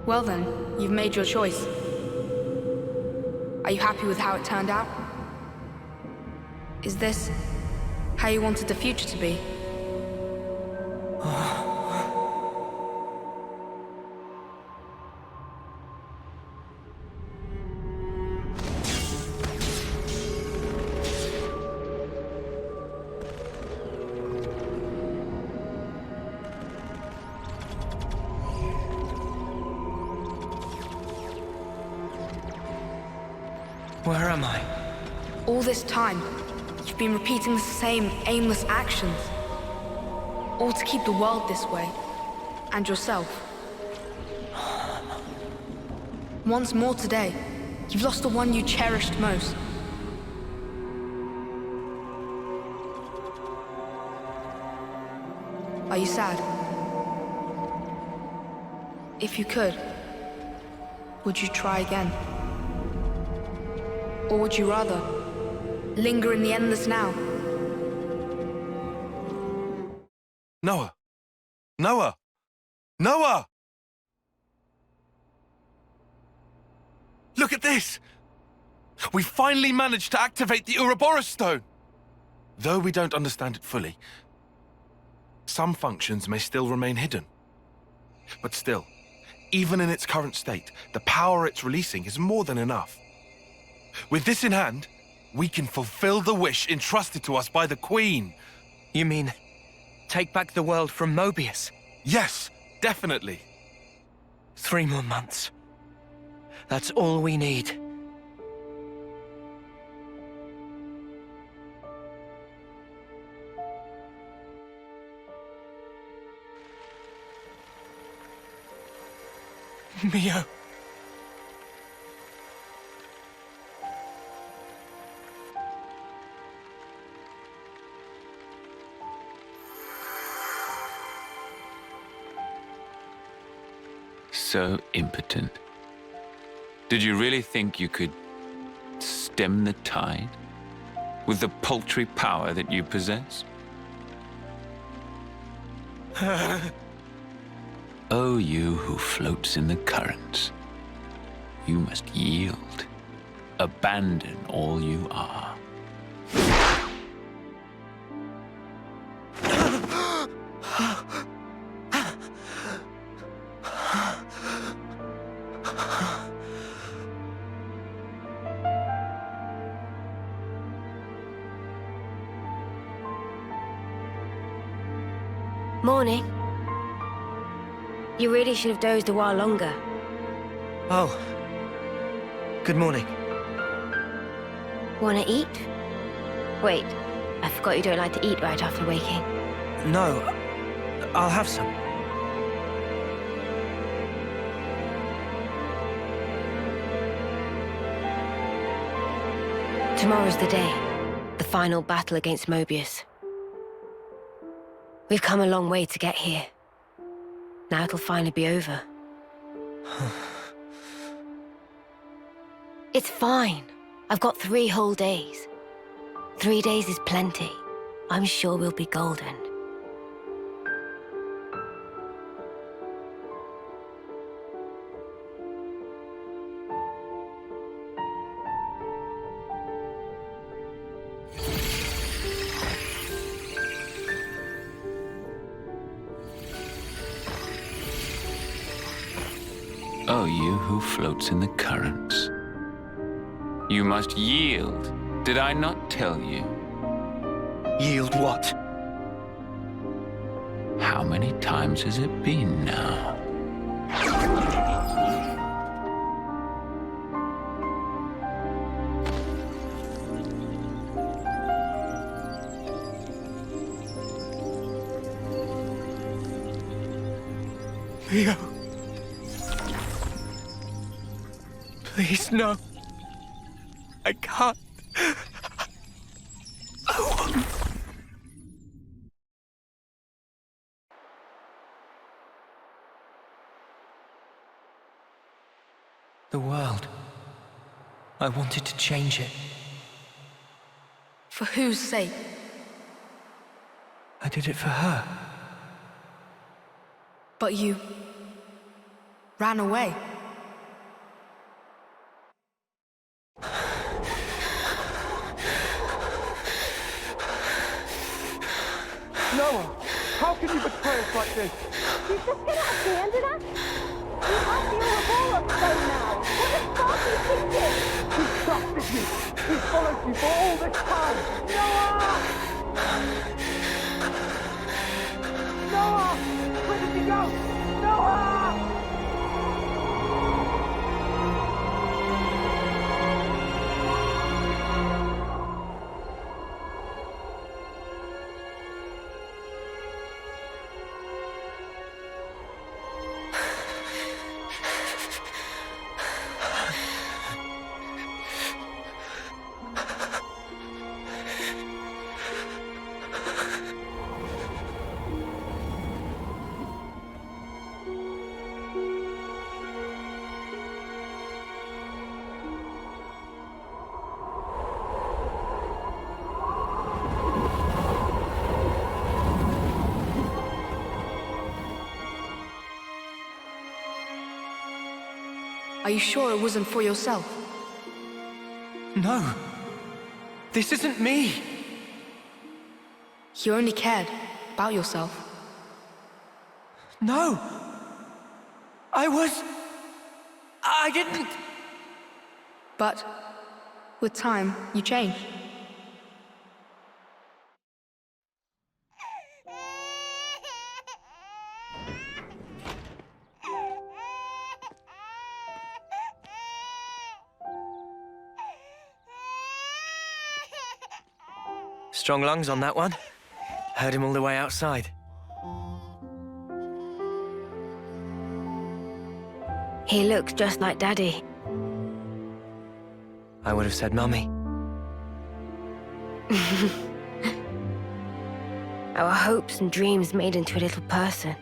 Well then, you've made your choice. Are you happy with how it turned out? Is this how you wanted the future to be? Where am I? All this time, you've been repeating the same aimless actions. All to keep the world this way, and yourself. Once more today, you've lost the one you cherished most. Are you sad? If you could, would you try again? Or would you rather linger in the endless now? Noah! Noah! Noah! Look at this! We finally managed to activate the Ouroboros stone! Though we don't understand it fully, some functions may still remain hidden. But still, even in its current state, the power it's releasing is more than enough. With this in hand, we can fulfill the wish entrusted to us by the Queen. You mean, take back the world from Mobius? Yes, definitely. 3 more months. That's all we need. Mio. So impotent. Did you really think you could stem the tide with the paltry power that you possess? Oh, you who floats in the currents, you must yield, abandon all you are. Morning. You really should have dozed a while longer. Oh. Good morning. Wanna eat? Wait, I forgot you don't like to eat right after waking. No, I'll have some. Tomorrow's the day. The final battle against Mobius. We've come a long way to get here. Now it'll finally be over. It's fine. I've got 3 whole days. 3 days is plenty. I'm sure we'll be golden. Oh, you who floats in the currents. You must yield. Did I not tell you? Yield what? How many times has it been now? Mio. Please, no. I can't. The world. I wanted to change it. For whose sake? I did it for her. But you... ran away. Noah, how can you betray us like this? He's just gonna abandon us? We have the Ouroboros stone now! What the fuck are you thinking? He trusted you. He followed you for all this time. Noah! Noah! Where did he go? Noah! Are you sure it wasn't for yourself? No. This isn't me. You only cared about yourself. No. I didn't. But with time, you changed. Strong lungs on that one. Heard him all the way outside. He looks just like Daddy. I would have said Mummy. Our hopes and dreams made into a little person.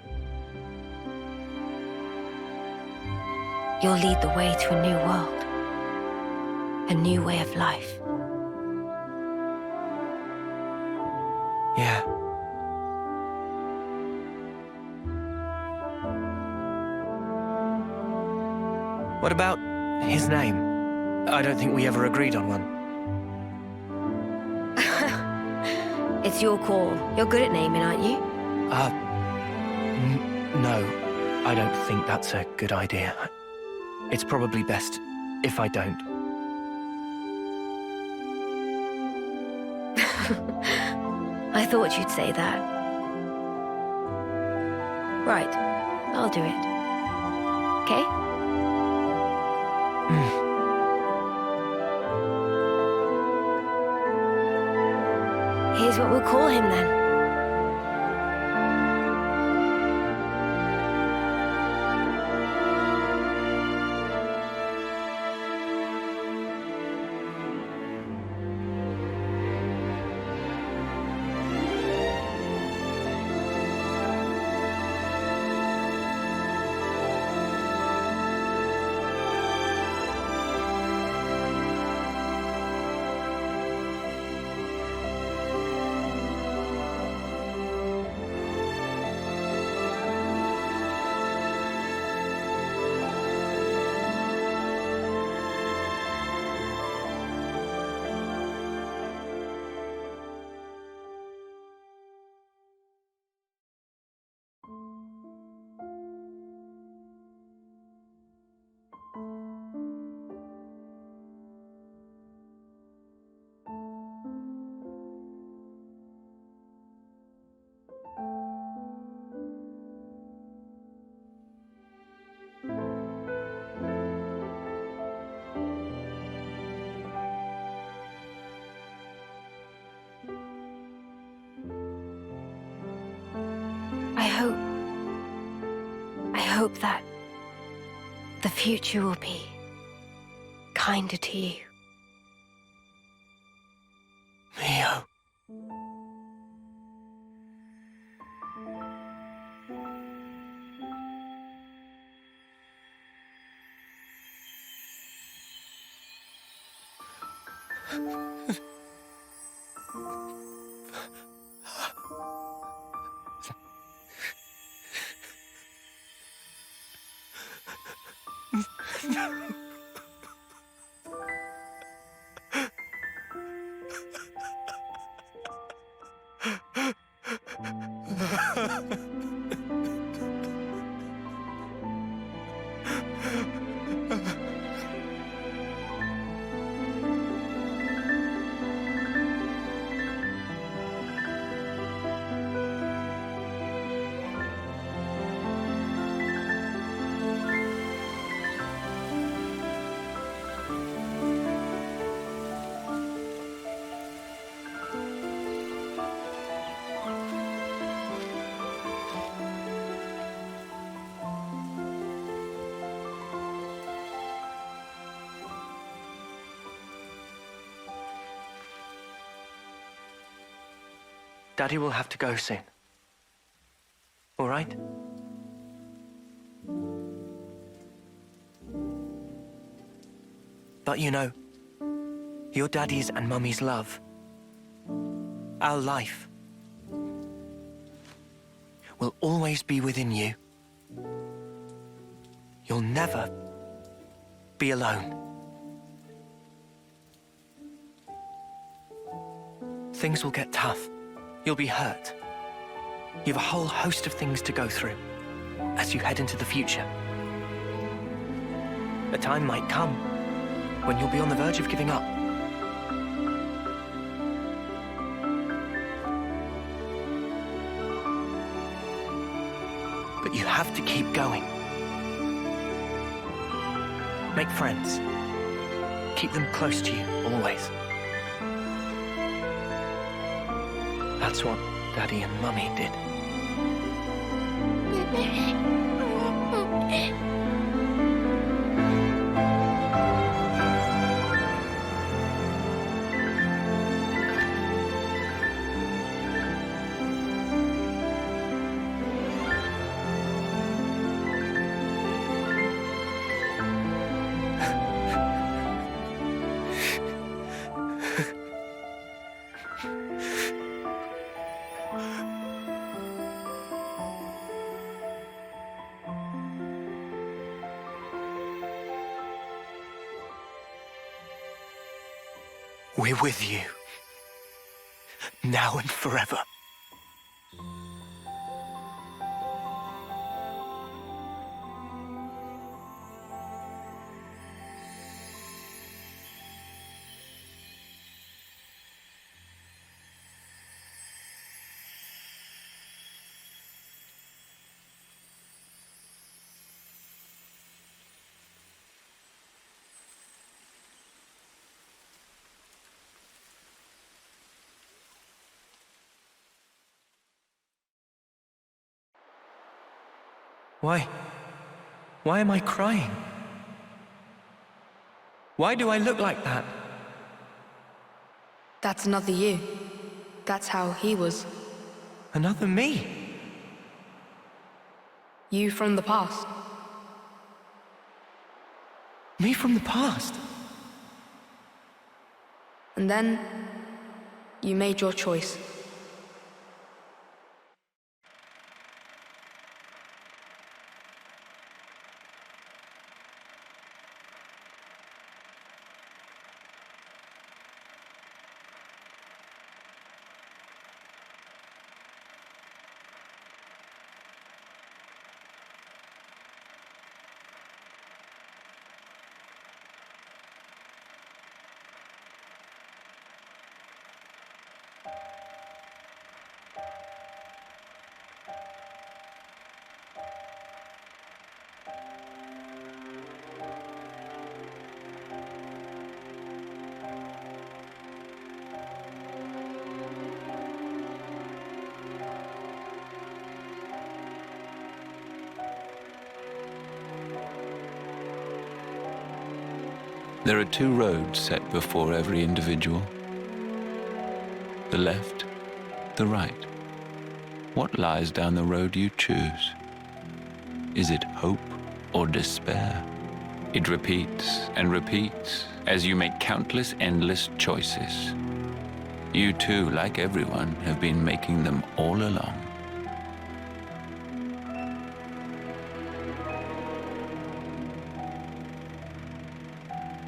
You'll lead the way to a new world. A new way of life. Yeah. What about his name? I don't think we ever agreed on one. It's your call. You're good at naming, aren't you? No. I don't think that's a good idea. It's probably best if I don't. I thought you'd say that. Right, I'll do it. Okay? Here's what we'll call him then. I hope that the future will be kinder to you. Mio. Daddy will have to go soon. All right? But you know, your daddy's and mummy's love, our life, will always be within you. You'll never be alone. Things will get tough. You'll be hurt. You have a whole host of things to go through as you head into the future. A time might come when you'll be on the verge of giving up. But you have to keep going. Make friends. Keep them close to you, always. That's what Daddy and Mummy did. We're with you, now and forever. Why? Why am I crying? Why do I look like that? That's another you. That's how he was. Another me? You from the past. Me from the past? And then, you made your choice. There are two roads set before every individual. The left, the right. What lies down the road you choose? Is it hope or despair? It repeats and repeats as you make countless endless choices. You too, like everyone, have been making them all along.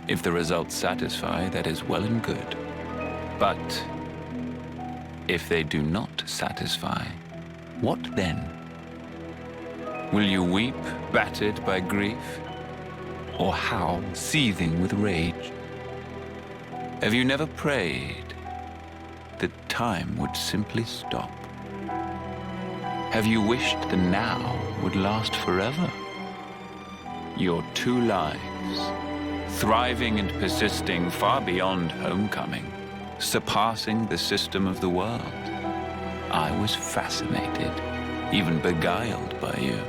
If the results satisfy, that is well and good. But if they do not satisfy, what then? Will you weep, battered by grief, or howl, seething with rage? Have you never prayed that time would simply stop? Have you wished the now would last forever? Your two lives, thriving and persisting far beyond homecoming, surpassing the system of the world. I was fascinated, even beguiled by you.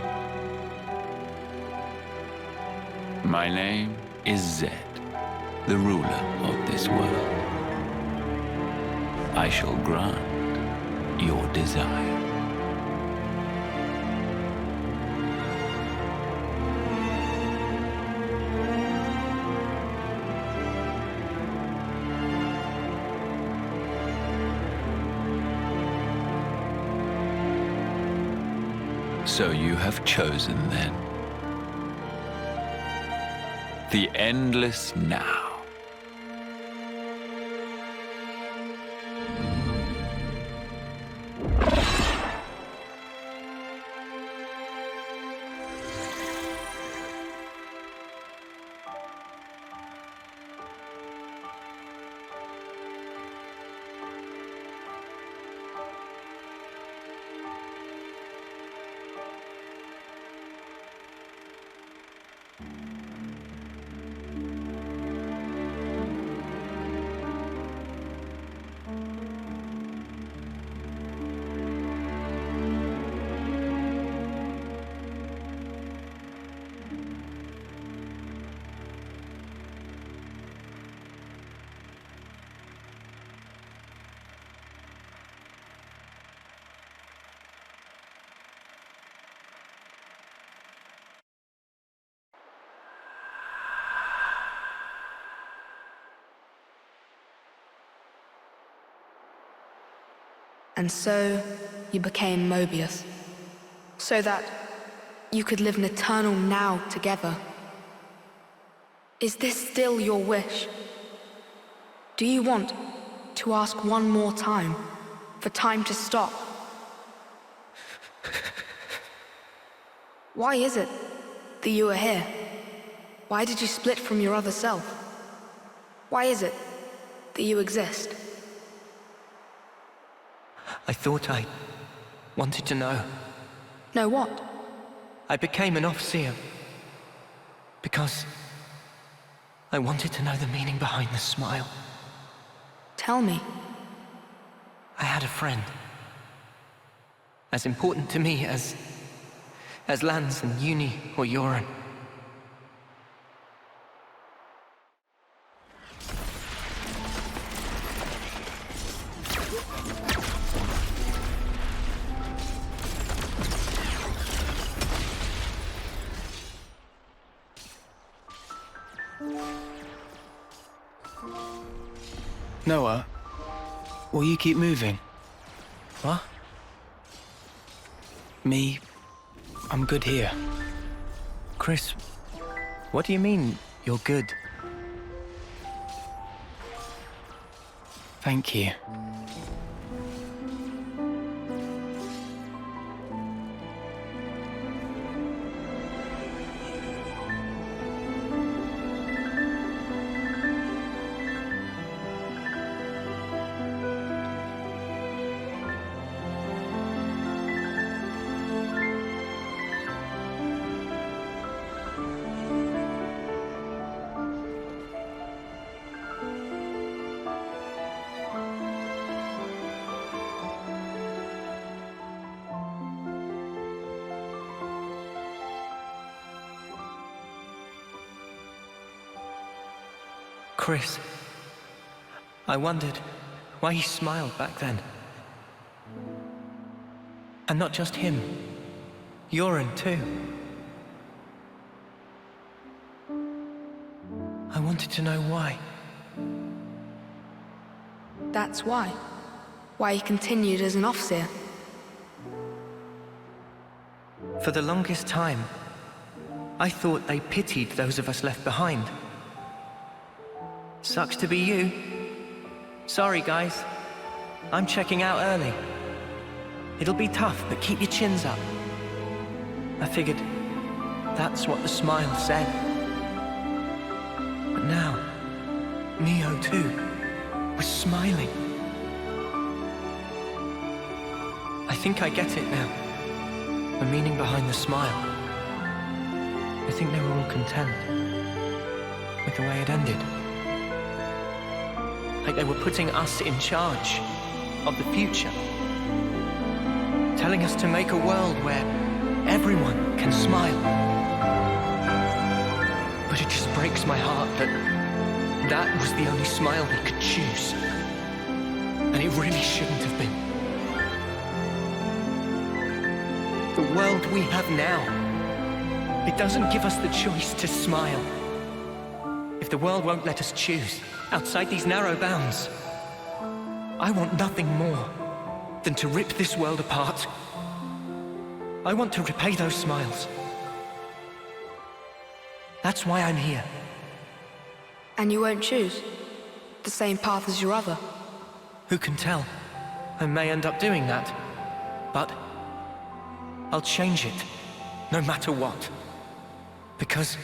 My name is Zed, the ruler of this world. I shall grant your desire. So you have chosen, then. The endless now. And so you became Mobius, so that you could live an eternal now together. Is this still your wish? Do you want to ask one more time, for time to stop? Why is it that you are here? Why did you split from your other self? Why is it that you exist? I thought I wanted to know. Know what? I became an Overseer because I wanted to know the meaning behind the smile. Tell me. I had a friend, as important to me as Lance and Uni or Yoren. Noah, will you keep moving? What? Me, I'm good here. Chris, what do you mean, you're good? Thank you. Chris, I wondered why he smiled back then. And not just him, Yoren too. I wanted to know why. That's why. Why he continued as an Overseer. For the longest time, I thought they pitied those of us left behind. Sucks to be you. Sorry, guys. I'm checking out early. It'll be tough, but keep your chins up. I figured that's what the smile said. But now, Mio too was smiling. I think I get it now. The meaning behind the smile. I think they were all content with the way it ended. Like they were putting us in charge of the future. Telling us to make a world where everyone can smile. But it just breaks my heart that that was the only smile they could choose. And it really shouldn't have been. world we have now. It doesn't give us the choice to smile. If the world won't let us choose, outside these narrow bounds, I want nothing more than to rip this world apart. I want to repay those smiles. That's why I'm here. And you won't choose the same path as your other? Who can tell? I may end up doing that. But I'll change it, no matter what. Because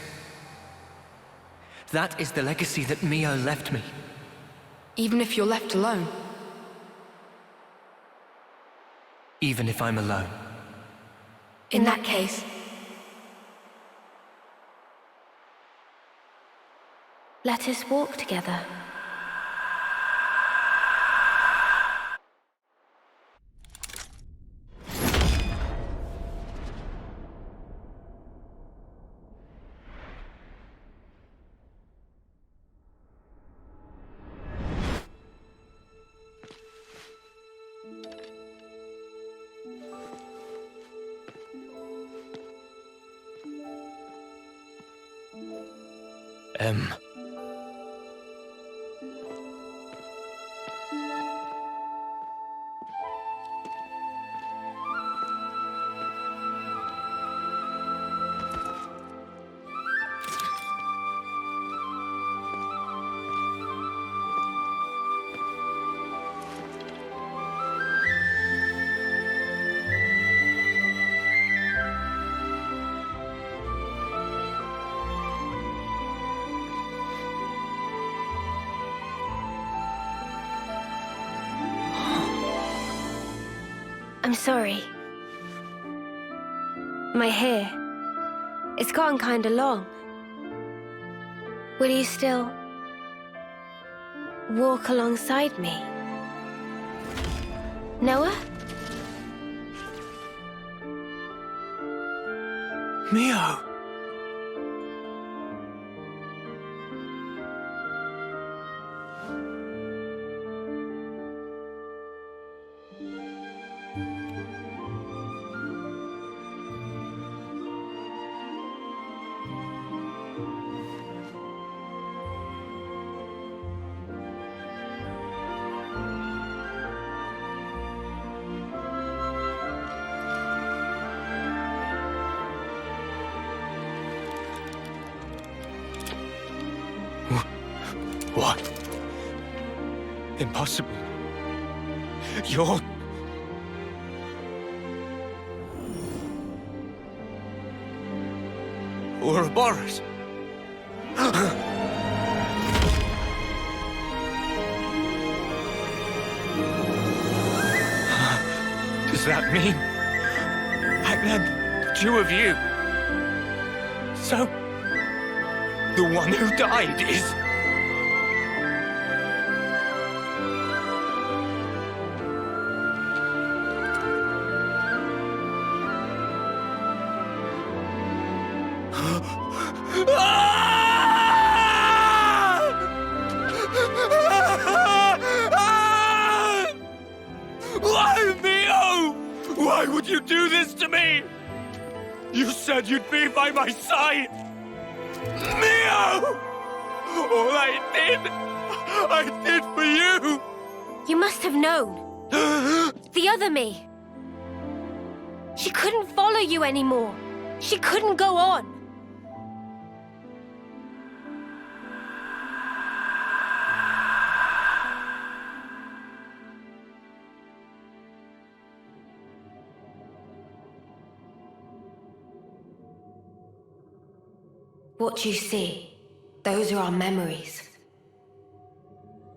that is the legacy that Mio left me. Even if you're left alone? Even if I'm alone. In that case, let us walk together. I'm sorry. My hair, it's gotten kinda long. Will you still walk alongside me? Noah? Mio! What? Impossible. You're... Ouroboros. Does that mean back then, the two of you? So, the one who died is... Why, Mio? Why would you do this to me? You said you'd be by my side. Mio! All I did for you. You must have known. The other me. She couldn't follow you anymore. She couldn't go on. What you see, those are our memories.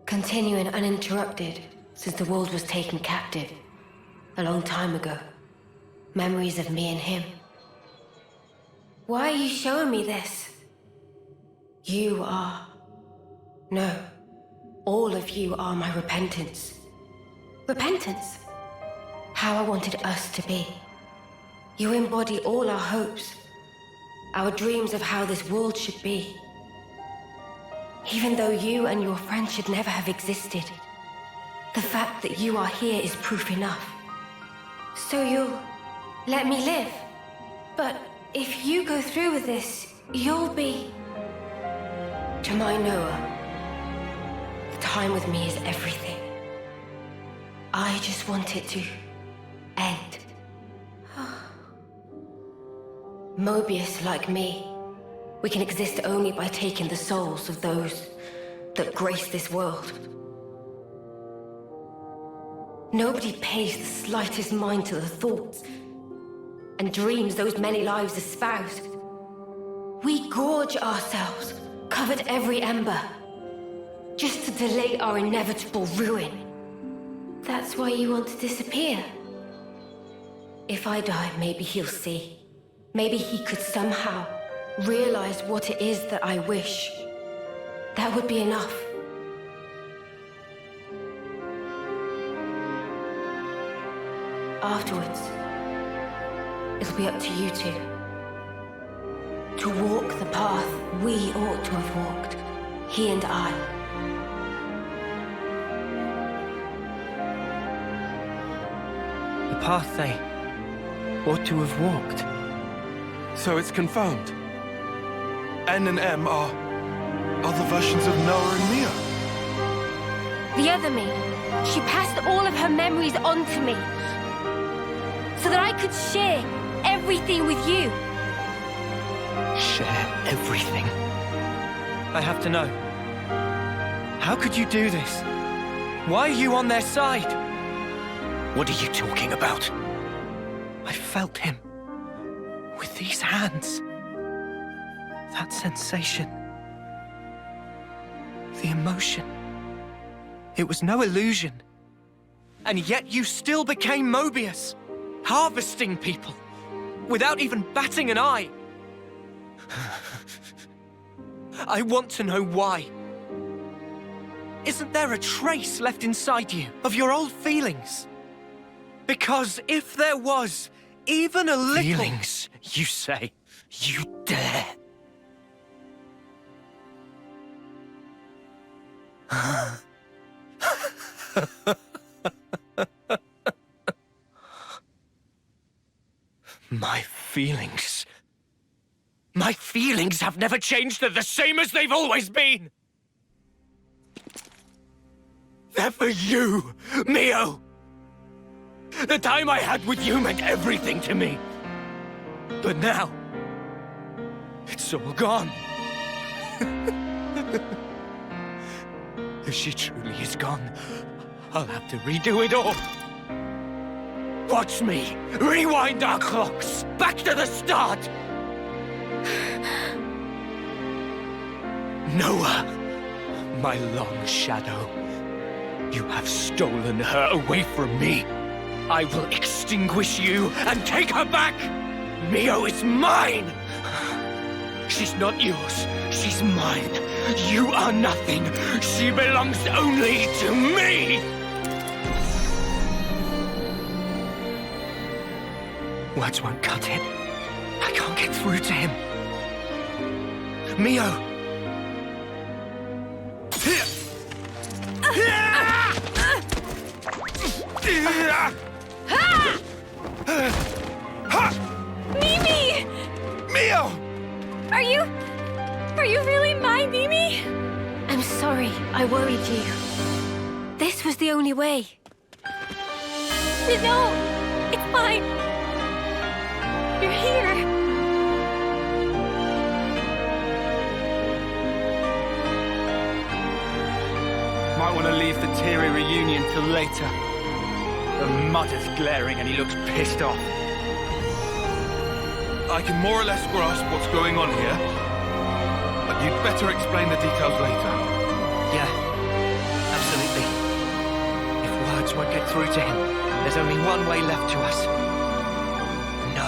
Continuing uninterrupted since the world was taken captive a long time ago. Memories of me and him. Why are you showing me this? You are... No. All of you are my repentance. Repentance? How I wanted us to be. You embody all our hopes. Our dreams of how this world should be. Even though you and your friends should never have existed, the fact that you are here is proof enough. So Let me live. But if you go through with this, you'll be... To my Noah, the time with me is everything. I just want it to end. Mobius, like me, we can exist only by taking the souls of those that grace this world. Nobody pays the slightest mind to the thoughts and dreams those many lives espouse. We gorge ourselves, covered every ember, just to delay our inevitable ruin. That's why you want to disappear. If I die, maybe he'll see. Maybe he could somehow realize what it is that I wish. That would be enough. Afterwards, it'll be up to you two. To walk the path we ought to have walked, he and I. The path they ought to have walked. So it's confirmed. N and M are other versions of Noah and Mio. The other me, she passed all of her memories on to me, so that I could share everything with you. Share everything? I have to know. How could you do this? Why are you on their side? What are you talking about? I felt him. With these hands. That sensation. The emotion. It was no illusion. And yet you still became Mobius. Harvesting people. Without even batting an eye. I want to know why. Isn't there a trace left inside you of your old feelings? Because if there was even a little... Feelings, you say? You dare? My feelings... My feelings have never changed. They're the same as they've always been. They're for you, Mio. The time I had with you meant everything to me. But now, it's all gone. If she truly is gone, I'll have to redo it all. Watch me rewind our clocks back to the start. Noah, my long shadow, you have stolen her away from me. I will extinguish you and take her back! Mio is mine! She's not yours, she's mine. You are nothing. She belongs only to me! Words won't cut it. I can't get through to him. Mio! Mimi! Mio! Are you really my Mimi? I'm sorry, I worried you. This was the only way. No, it's fine. You're here. Might want to leave the teary reunion till later. The mud is glaring and he looks pissed off. I can more or less grasp what's going on here, but you'd better explain the details later. Yeah, absolutely. If words won't get through to him, there's only one way left to us. No.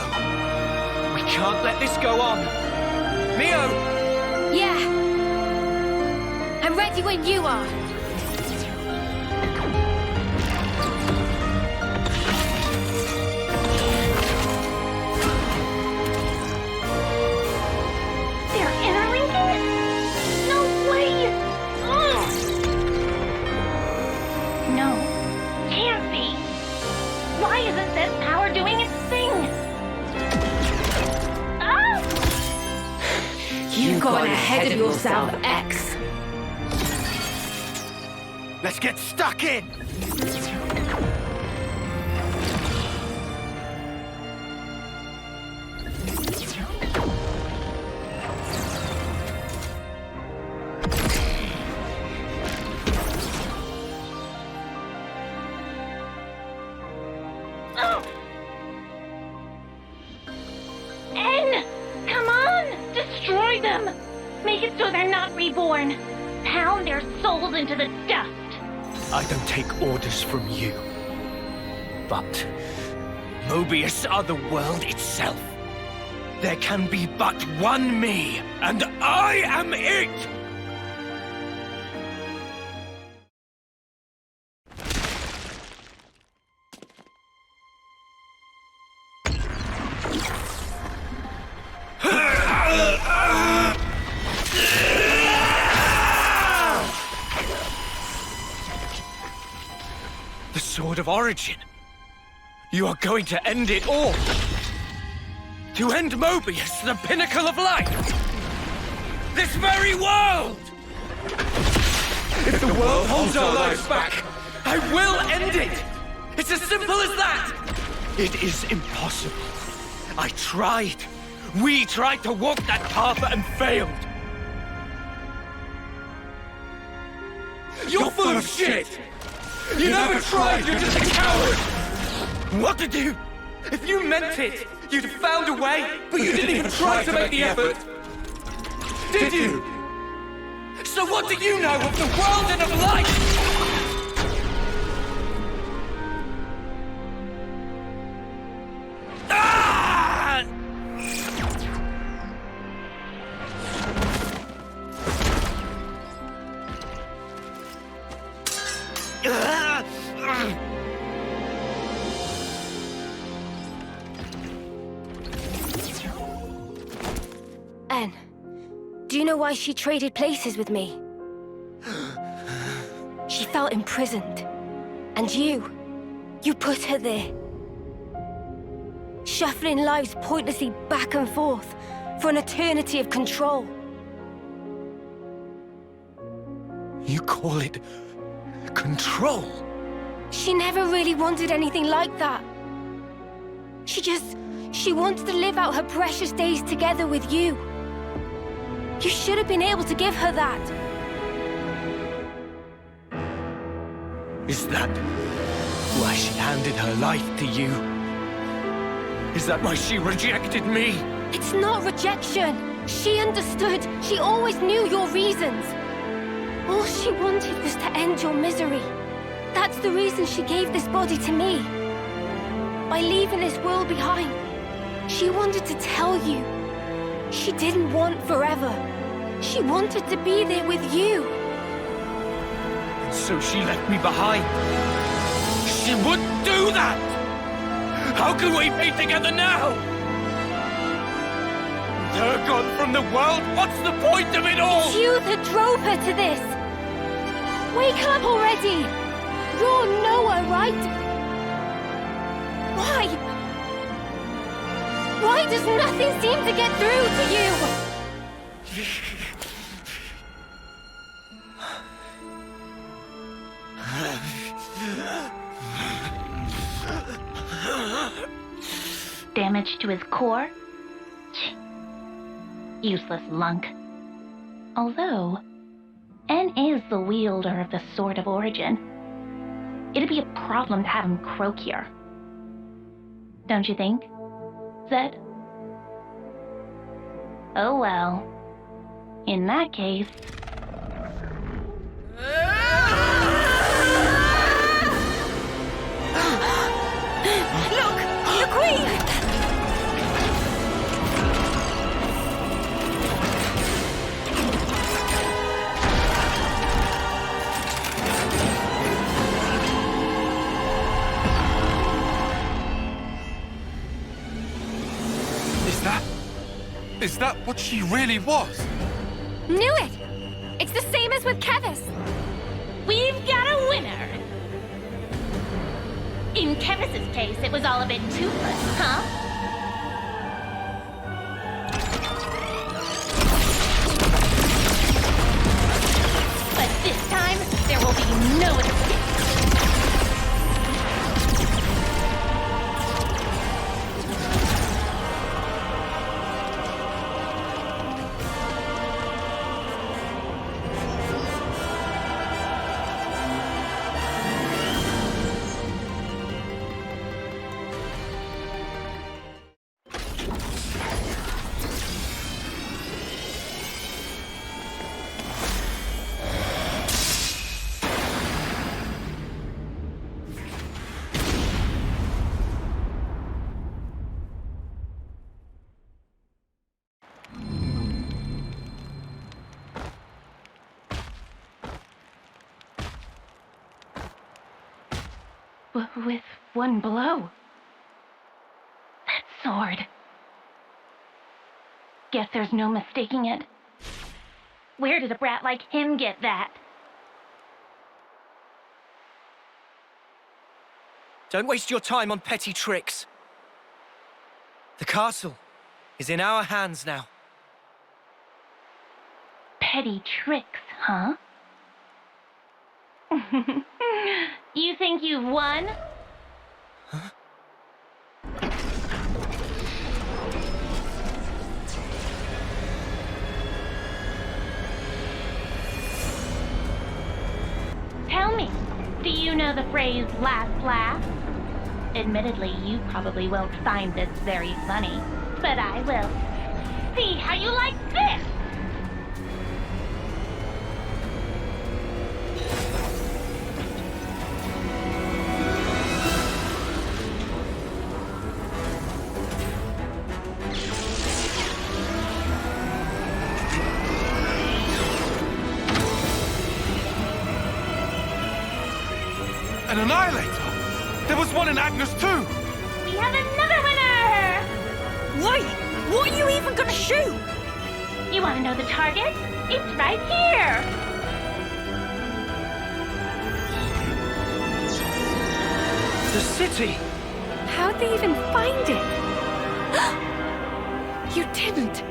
We can't let this go on. Mio! Yeah. I'm ready when you are. They're interlinking? No way! Ugh. No, can't be. Why isn't this power doing its thing? yourself X. Let's get stuck in! N! Come on! Destroy them! Make it so they're not reborn. Pound their souls into the dust. I don't take orders from you. But Mobius are the world itself. There can be but one me, and I am it! The Sword of Origin. You are going to end it all. To end Mobius, the pinnacle of life. This very world! If the world holds our lives back, I will end it! It's as simple as that! It is impossible. I tried. We tried to walk that path and failed. You're full of shit! You never tried, you're just a coward! What to do? If you meant it, you'd have found a way, but you didn't even try to make the effort. Did you? So what do you know of the world and of life? Ah! N, do you know why she traded places with me? She felt imprisoned. And you put her there. Shuffling lives pointlessly back and forth for an eternity of control. You call it control? She never really wanted anything like that. She wanted to live out her precious days together with you. You should have been able to give her that. Is that why she handed her life to you? Is that why she rejected me? It's not rejection. She understood. She always knew your reasons. All she wanted was to end your misery. That's the reason she gave this body to me. By leaving this world behind, she wanted to tell you. She didn't want forever. She wanted to be there with you. And so she left me behind. She wouldn't do that! How can we be together now? With her gone from the world, what's the point of it all? It's you that drove her to this. Wake up already! You're Noah, right? Why? Why does nothing seem to get through to you? Damage to his core? Useless lunk. Although, N is the wielder of the Sword of Origin. It'd be a problem to have him croak here. Don't you think, Zed? Oh well. In that case... Look! The Queen! Is that what she really was? Knew it! It's the same as with Keves. We've got a winner! In Kevis's case, it was all a bit toothless, huh? be no escape. With one blow. That sword. Guess there's no mistaking it. Where did a brat like him get that? Don't waste your time on petty tricks. The castle is in our hands now. Petty tricks, huh? You think you've won? Huh? Tell me, do you know the phrase last laugh? Admittedly, you probably won't find this very funny, but I will. See how you like this! An annihilator! There was one in Agnus too! We have another winner! Wait! What are you even gonna shoot? You want to know the target? It's right here! The city! How'd they even find it? You didn't.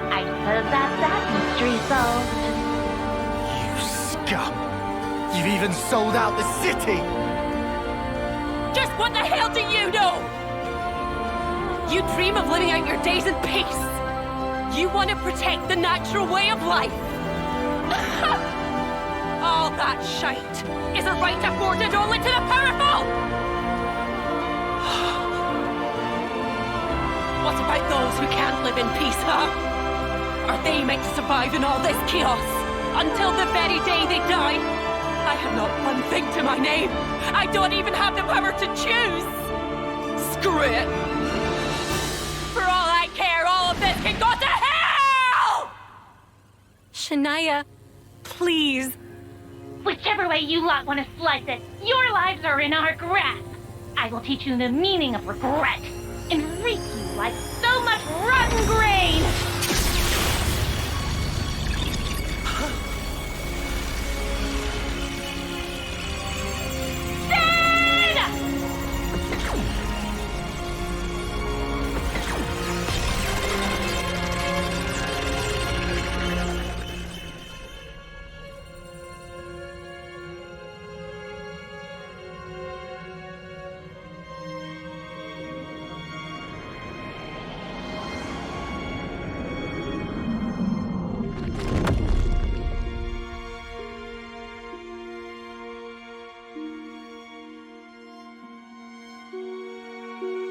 I suppose that's that mystery solved. You scum! You've even sold out the city! Just what the hell do you know? You dream of living out your days in peace. You want to protect the natural way of life. All that shite is a right afforded only to the powerful! What about those who can't live in peace, huh? Are they meant to survive in all this chaos until the very day they die? I have not one thing to my name. I don't even have the power to choose. Screw it. For all I care, all of this can go to hell! Shania, please. Whichever way you lot want to slice it, your lives are in our grasp. I will teach you the meaning of regret and reap you like so much rotten grain.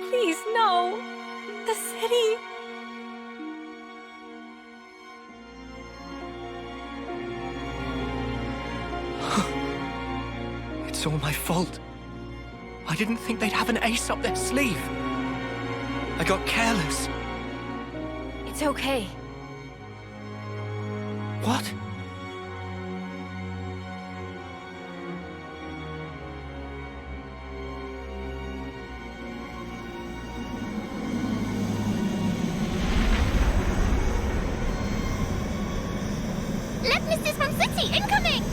Please, no. The city. It's all my fault. I didn't think they'd have an ace up their sleeve. I got careless. It's okay. What? Left Mrs. from City, incoming!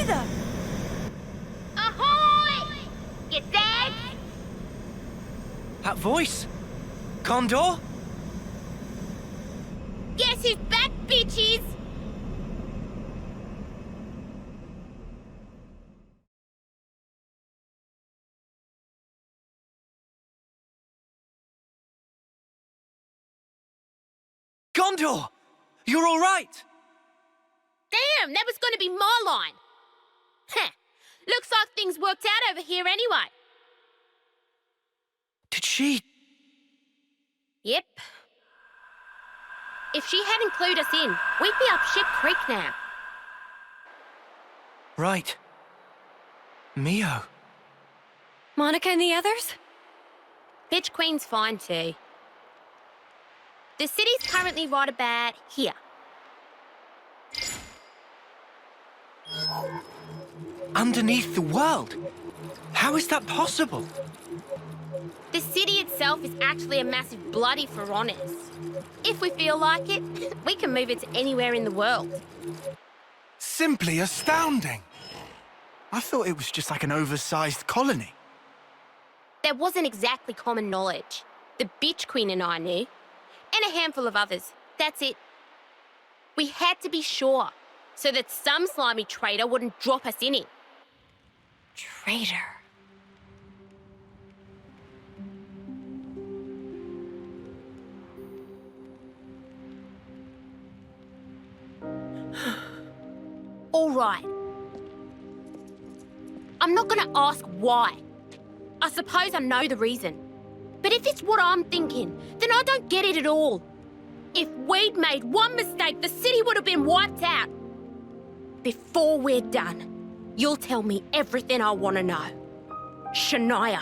together! Ahoy! You dead? That voice? Gondor? Guess who's back, bitches? Gondor! You're all right! Damn, that was gonna be my line. Heh. Looks like things worked out over here anyway. Did she? Yep. If she hadn't clued us in, we'd be up Ship Creek now. Right. Mio. Monica and the others? Bitch Queen's fine too. The city's currently right about here. Underneath the world? How is that possible? The city itself is actually a massive bloody Pharaonis. If we feel like it, we can move it to anywhere in the world. Simply astounding. I thought it was just like an oversized colony. There wasn't exactly common knowledge. The Bitch Queen and I knew. And a handful of others. That's it. We had to be sure, so that some slimy traitor wouldn't drop us in it. Traitor. All right. I'm not gonna ask why. I suppose I know the reason. But if it's what I'm thinking, then I don't get it at all. If we'd made one mistake, the city would have been wiped out. Before we're done, you'll tell me everything I want to know. Shania.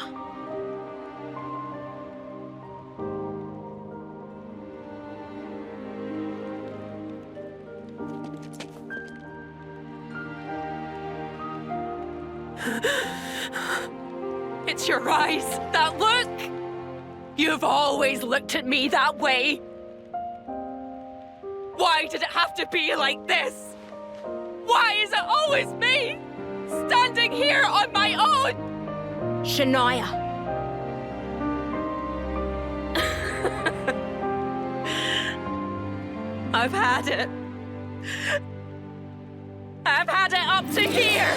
It's your eyes, that look! You've always looked at me that way. Why did it have to be like this? Why is it always me, standing here on my own? Shania. I've had it. I've had it up to here.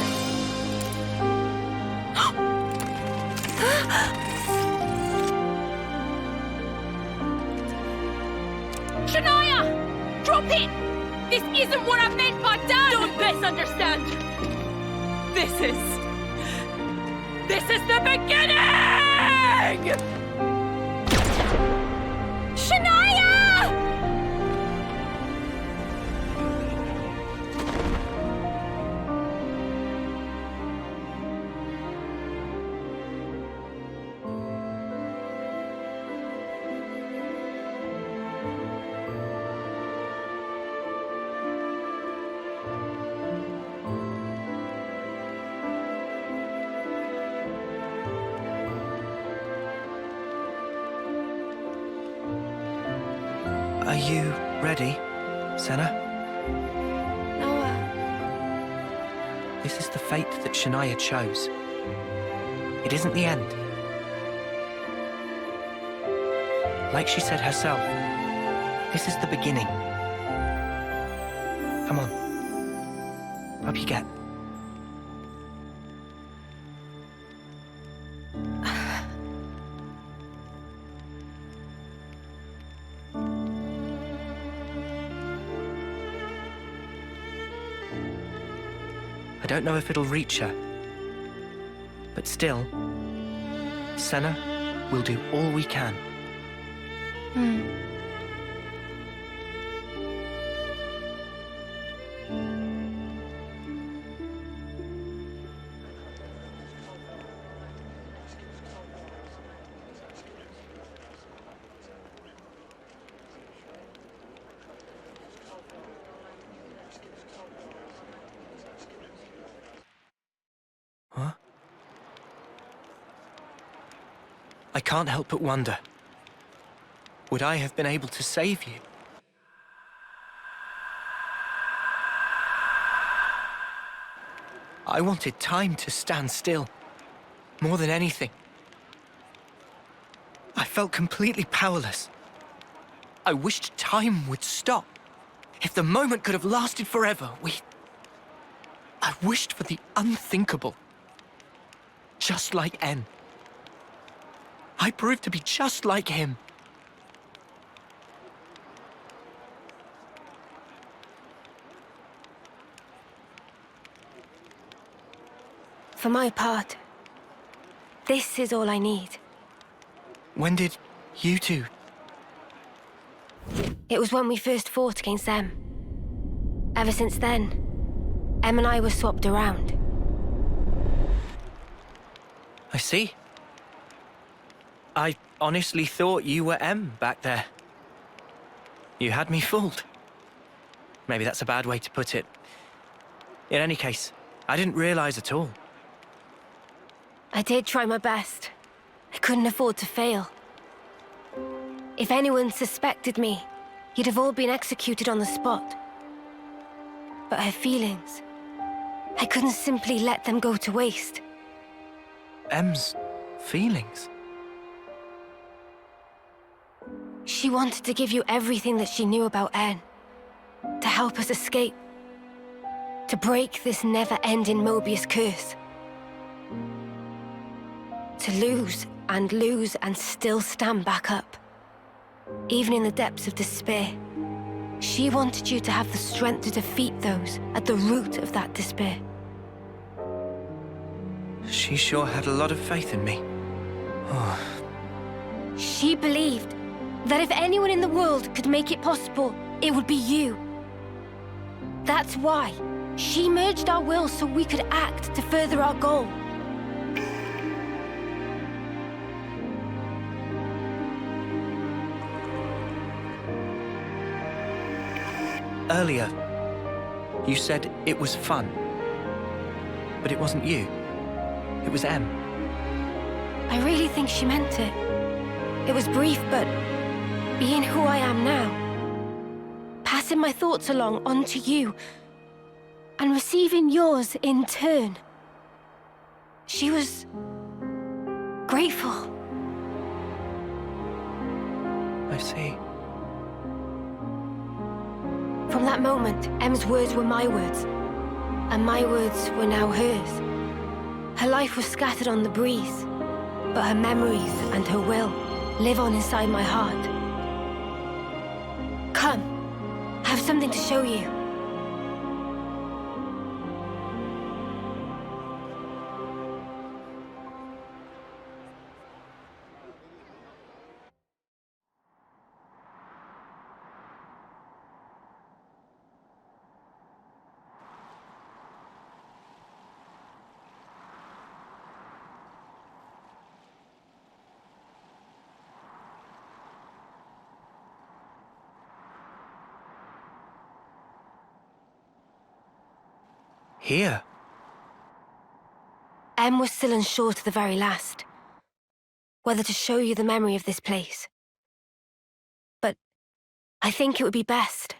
Shania! Drop it! This isn't what I meant by done! Don't misunderstand. This is the beginning! Shania! Are you ready, Senna? Noah. This is the fate that Shania chose. It isn't the end. Like she said herself, this is the beginning. Come on. Up you get. I don't know if it'll reach her. But still, Senna will do all we can. Huh? I can't help but wonder. Would I have been able to save you? I wanted time to stand still. More than anything. I felt completely powerless. I wished time would stop. If the moment could have lasted forever, I wished for the unthinkable. Just like N. I proved to be just like him. For my part, this is all I need. When did you two? It was when we first fought against them. Ever since then, Em and I were swapped around. I see. I honestly thought you were M back there. You had me fooled. Maybe that's a bad way to put it. In any case, I didn't realize at all. I did try my best. I couldn't afford to fail. If anyone suspected me, you'd have all been executed on the spot. But her feelings, I couldn't simply let them go to waste. M's feelings? She wanted to give you everything that she knew about N. To help us escape. To break this never-ending Mobius curse. To lose and still stand back up. Even in the depths of despair. She wanted you to have the strength to defeat those at the root of that despair. She sure had a lot of faith in me. Oh. She believed that if anyone in the world could make it possible, it would be you. That's why she merged our wills so we could act to further our goal. Earlier, you said it was fun. But it wasn't you. It was M. I really think she meant it. It was brief, but being who I am now, passing my thoughts along onto you, and receiving yours in turn. She was grateful. I see. From that moment, M's words were my words, and my words were now hers. Her life was scattered on the breeze, but her memories and her will live on inside my heart. Come, I have something to show you. Here? M was still unsure to the very last, whether to show you the memory of this place. But I think it would be best.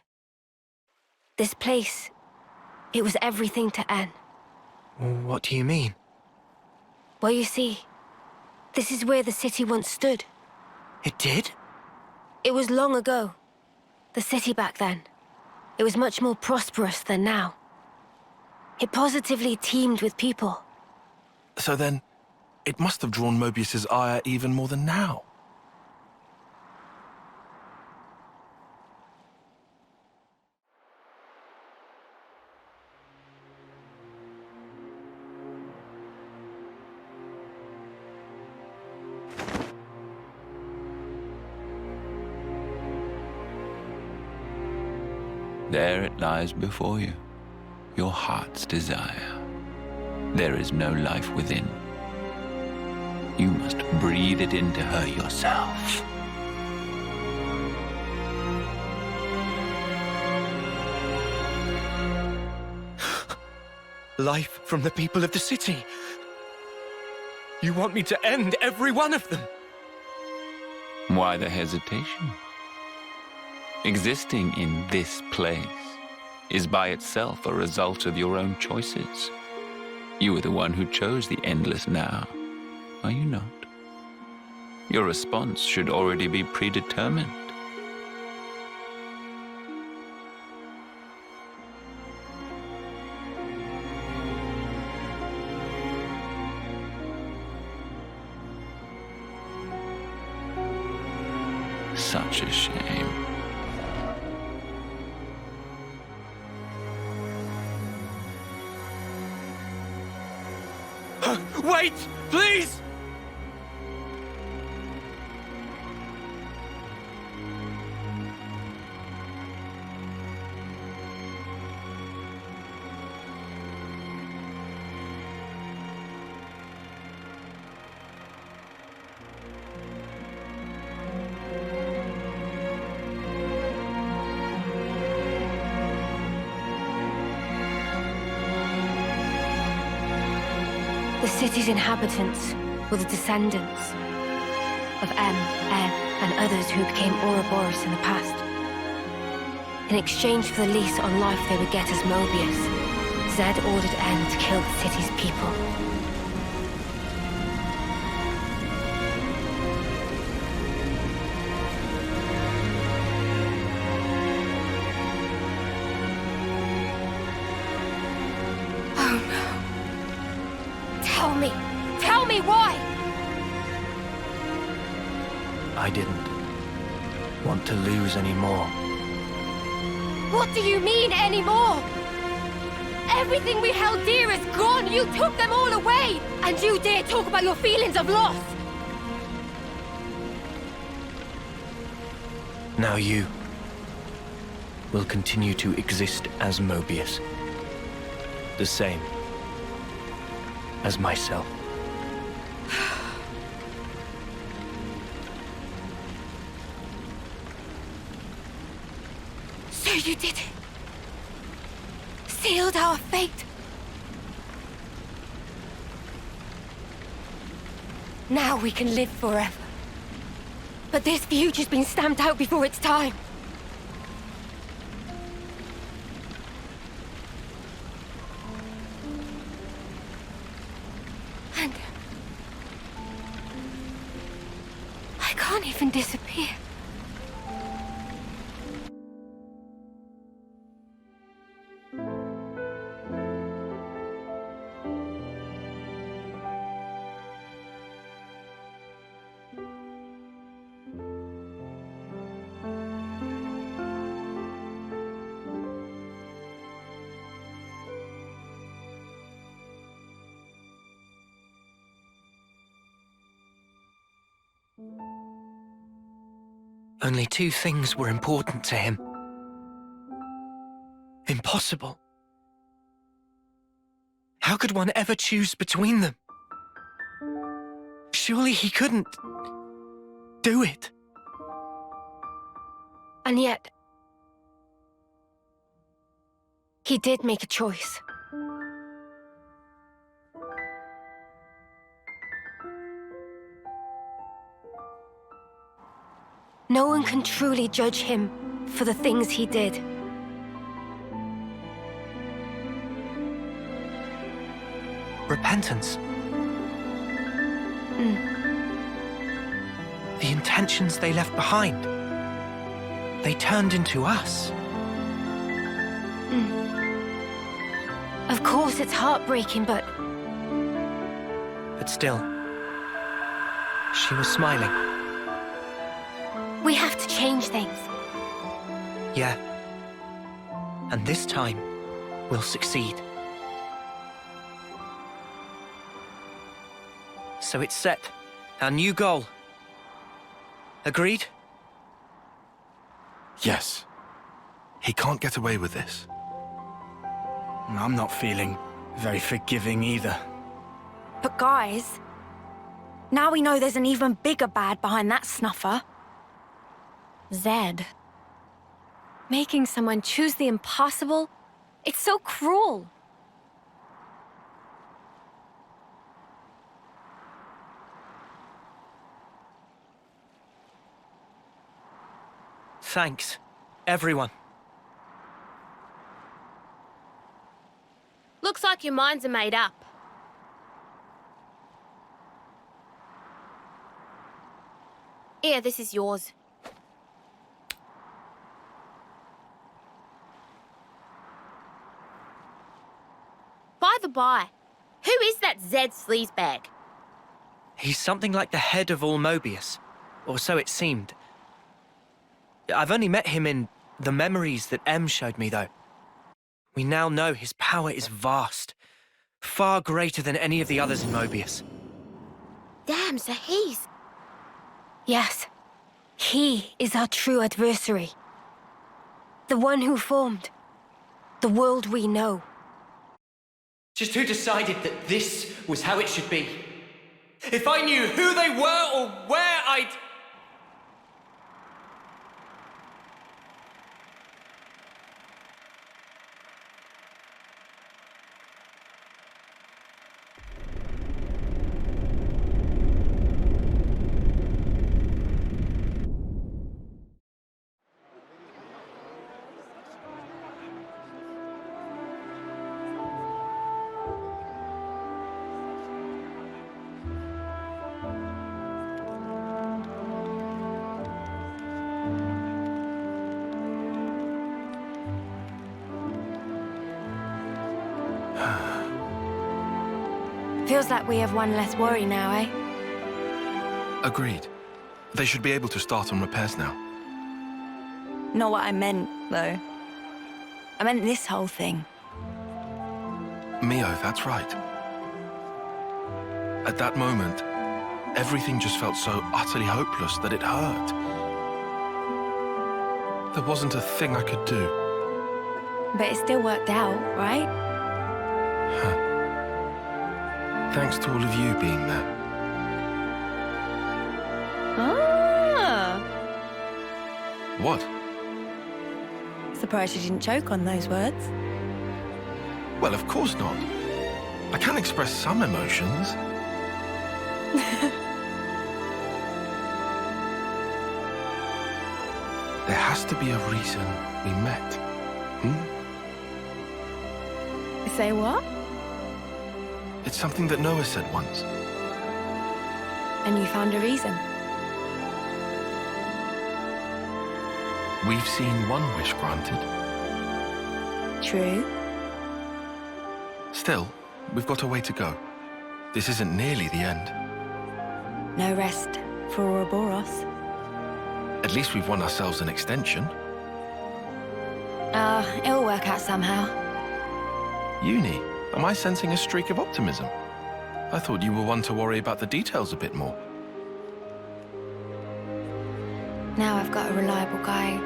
This place, it was everything to N. What do you mean? Well, you see, this is where the city once stood. It did? It was long ago. The city back then. It was much more prosperous than now. It positively teemed with people. So then, it must have drawn Mobius's ire even more than now. There it lies before you, your heart's desire. There is no life within. You must breathe it into her yourself. Life from the people of the city. You want me to end every one of them? Why the hesitation? Existing in this place is by itself a result of your own choices. You were the one who chose the endless now, are you not? Your response should already be predetermined. Such a shame. Wait, please! The city's inhabitants were the descendants of M, N, and others who became Ouroboros in the past. In exchange for the lease on life they would get as Mobius, Zed ordered N to kill the city's people. Tell me why! I didn't want to lose any more. What do you mean, anymore? Everything we held dear is gone! You took them all away! And you dare talk about your feelings of loss! Now you will continue to exist as Mobius. The same as myself. So you did it. Sealed our fate. Now we can live forever. But this future's been stamped out before its time. And I can't even disappear. Only two things were important to him. Impossible. How could one ever choose between them? Surely he couldn't do it. And yet, he did make a choice. No one can truly judge him for the things he did. Repentance. The intentions they left behind. They turned into us. Of course, it's heartbreaking, but still, she was smiling. we have to change things. Yeah. And this time, we'll succeed. So it's set. Our new goal. Agreed? Yes. He can't get away with this. I'm not feeling very forgiving either. But guys, now we know there's an even bigger bad behind that snuffer. Zed. Making someone choose the impossible, it's so cruel. Thanks, everyone. Looks like your minds are made up. Here, this is yours. By the by, who is that Zed sleazebag? He's something like the head of all Mobius, or so it seemed. I've only met him in the memories that M showed me, though. We now know his power is vast, far greater than any of the others in Mobius. Damn, so he's... Yes. He is our true adversary. The one who formed the world we know. Just who decided that this was how it should be? If I knew who they were or where I'd... Feels like we have one less worry now, eh? Agreed. They should be able to start on repairs now. Not what I meant, though. I meant this whole thing. Mio, that's right. At that moment, everything just felt so utterly hopeless that it hurt. There wasn't a thing I could do. But it still worked out, right? Thanks to all of you being there. Ah! What? Surprised you didn't choke on those words. Well, of course not. I can express some emotions. There has to be a reason we met. Say what? It's something that Noah said once. And you found a reason. We've seen one wish granted. True. Still, we've got a way to go. This isn't nearly the end. No rest for Ouroboros. At least we've won ourselves an extension. It'll work out somehow. Uni, am I sensing a streak of optimism? I thought you were one to worry about the details a bit more. Now I've got a reliable guy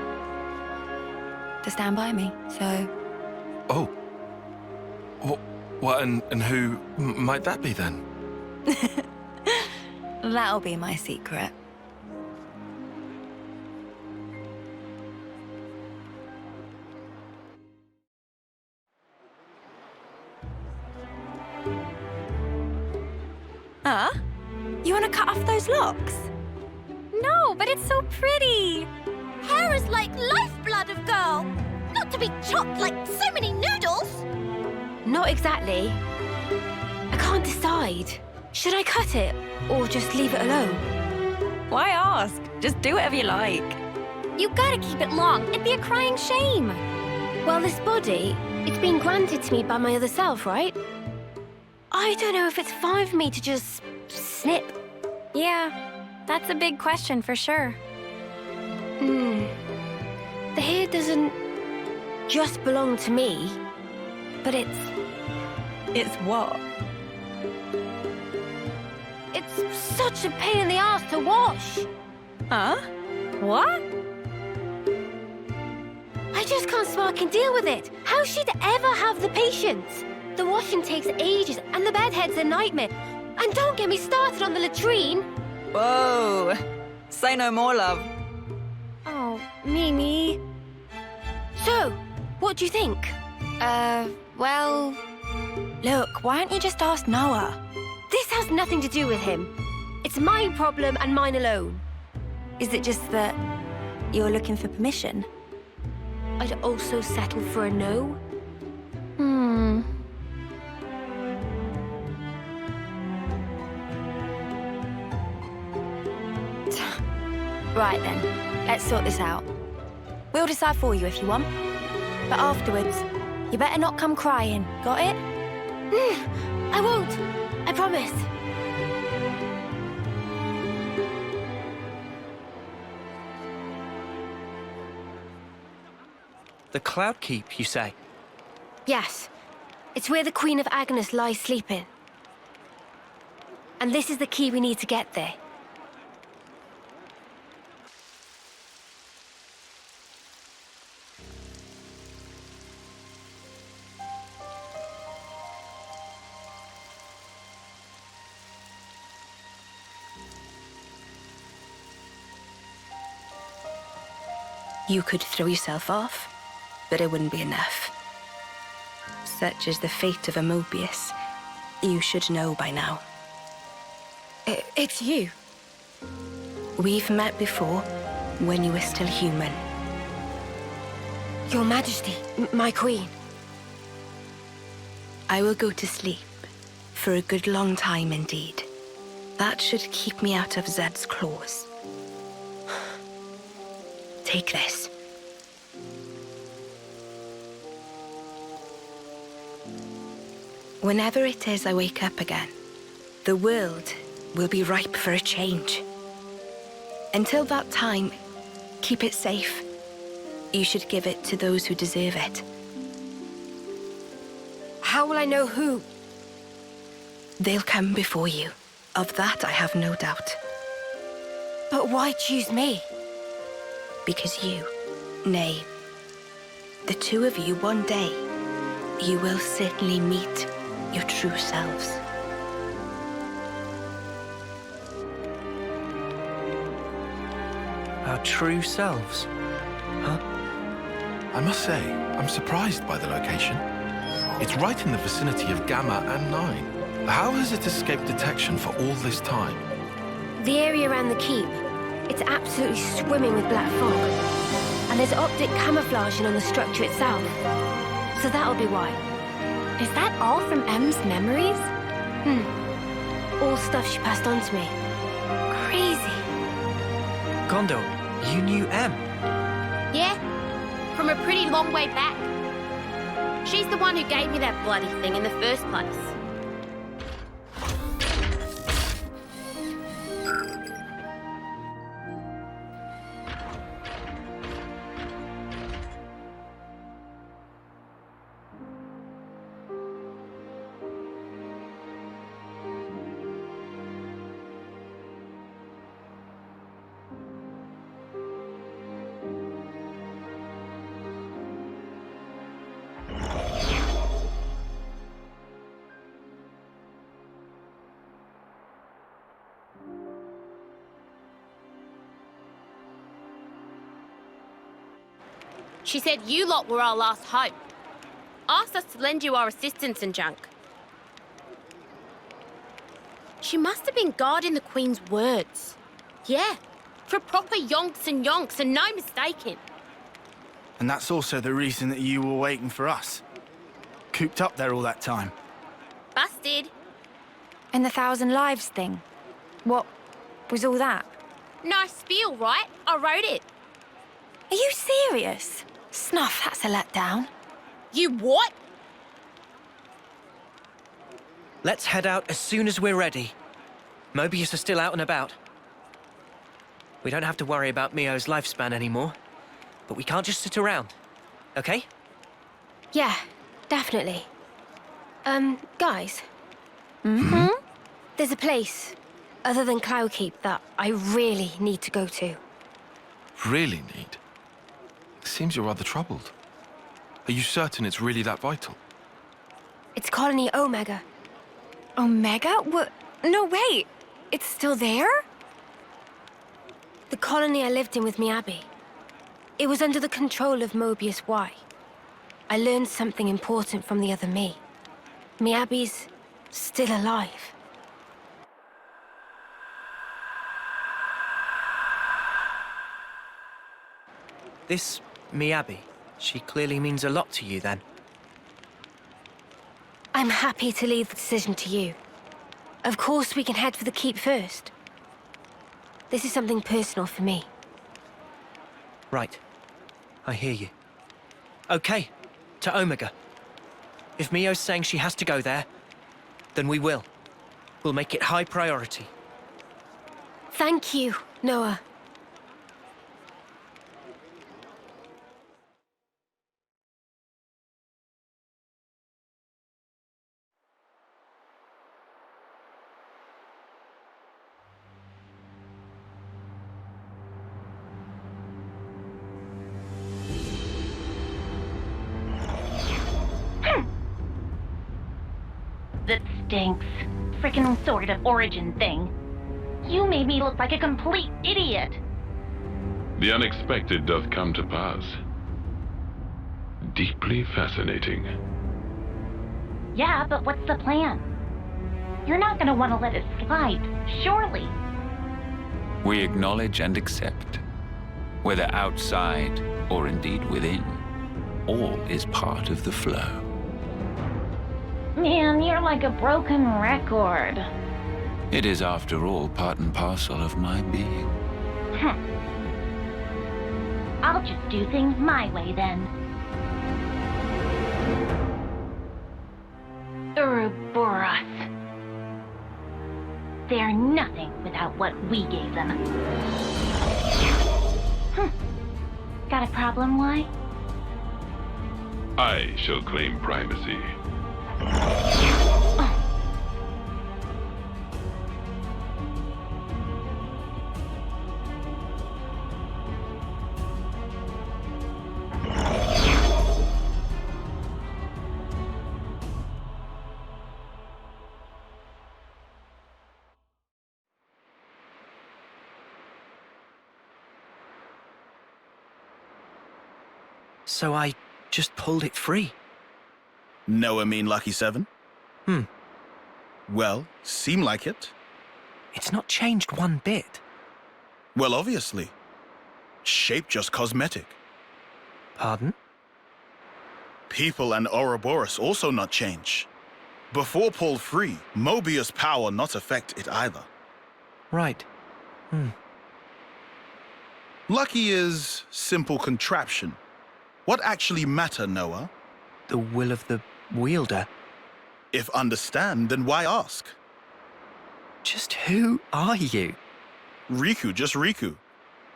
to stand by me, so... Oh. What, and who might that be then? That'll be my secret. Huh? You want to cut off those locks? No, but it's so pretty. Hair is like lifeblood of girl. Not to be chopped like so many noodles. Not exactly. I can't decide. Should I cut it or just leave it alone? Why ask? Just do whatever you like. You gotta keep it long. It'd be a crying shame. Well, this body, it's been granted to me by my other self, right? I don't know if it's fine for me to just snip. Yeah, that's a big question for sure. The hair doesn't just belong to me, but it's... It's what? It's such a pain in the ass to wash. Huh? What? I just can't fucking deal with it. How she'd ever have the patience? The washing takes ages, and the bedhead's a nightmare. And don't get me started on the latrine. Whoa. Say no more, love. Oh, Mimi. So, what do you think? Well... Look, why don't you just ask Noah? This has nothing to do with him. It's my problem and mine alone. Is it just that you're looking for permission? I'd also settle for a no. Right then, let's sort this out. We'll decide for you if you want. But afterwards, you better not come crying, got it? I won't. I promise. The Cloud Keep, you say? Yes. It's where the Queen of Agnus lies sleeping. And this is the key we need to get there. You could throw yourself off, but it wouldn't be enough. Such is the fate of a Mobius. You should know by now. It's you. We've met before, when you were still human. Your Majesty, my Queen. I will go to sleep, for a good long time indeed. That should keep me out of Zed's claws. Take this. Whenever it is I wake up again, the world will be ripe for a change. Until that time, keep it safe. You should give it to those who deserve it. How will I know who? They'll come before you. Of that I have no doubt. But why choose me? Because you, nay, the two of you one day, you will certainly meet your true selves. Our true selves? Huh? I must say, I'm surprised by the location. It's right in the vicinity of Gamma and 9. How has it escaped detection for all this time? The area around the keep. It's absolutely swimming with black fog. And there's optic camouflaging on the structure itself. So that'll be why. Is that all from M's memories? All stuff she passed on to me. Crazy. Gondor, you knew M? Yeah, from a pretty long way back. She's the one who gave me that bloody thing in the first place. She said you lot were our last hope. Asked us to lend you our assistance and junk. She must have been guarding the Queen's words. Yeah, for proper yonks and no mistaking. And that's also the reason that you were waiting for us. Cooped up there all that time. Busted. And the 1,000 lives thing? What was all that? Nice spiel, right? I wrote it. Are you serious? Snuff, that's a letdown. You what? Let's head out as soon as we're ready. Mobius are still out and about. We don't have to worry about Mio's lifespan anymore, but we can't just sit around, okay? Yeah, definitely. Guys. There's a place, other than Cloudkeep, that I really need to go to. Really need? Seems you're rather troubled. Are you certain it's really that vital? It's Colony Omega. Omega? What? No, wait. It's still there? The colony I lived in with Miyabi. It was under the control of Mobius Y. I learned something important from the other me. Miyabi's still alive. This Miyabi, she clearly means a lot to you then. I'm happy to leave the decision to you. Of course we can head for the keep first. This is something personal for me. Right. I hear you. Okay, to Omega. If Mio's saying she has to go there, then we will. We'll make it high priority. Thank you, Noah. That stinks. Frickin' sort of origin thing. You made me look like a complete idiot. The unexpected doth come to pass. Deeply fascinating. Yeah, but what's the plan? You're not gonna want to let it slide, surely. We acknowledge and accept, whether outside or indeed within, all is part of the flow. Man, you're like a broken record. It is, after all, part and parcel of my being. I'll just do things my way then. Ouroboros. They're nothing without what we gave them. Got a problem, why? I shall claim primacy. So I just pulled it free. Noah mean Lucky 7? Well, seem like it. It's not changed one bit. Well, obviously. Shape just cosmetic. Pardon? People and Ouroboros also not change. Before pulled free, Mobius power not affect it either. Right. Lucky is simple contraption. What actually matter, Noah? The will of the wielder. If understand, then why ask? Just who are you? Riku, just Riku.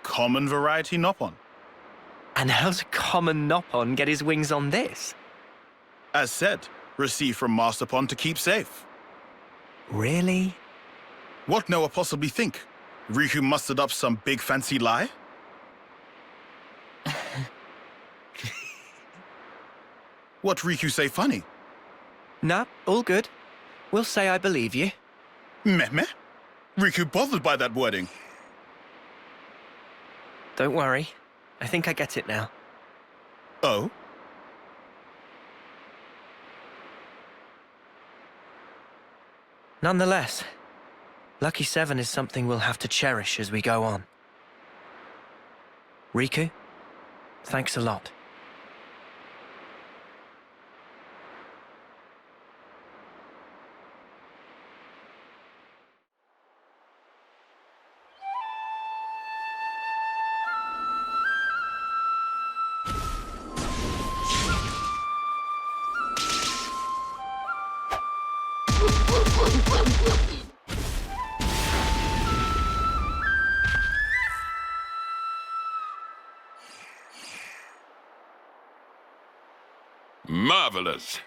Common variety Noppon. And how's a common Noppon get his wings on this? As said, received from Masterpon to keep safe. Really? What Noah possibly think? Riku mustered up some big fancy lie? What Riku say funny? Nah, all good. We'll say I believe you. Meh meh? Riku bothered by that wording. Don't worry. I think I get it now. Oh? Nonetheless, Lucky 7 is something we'll have to cherish as we go on. Riku, thanks a lot. Marvelous!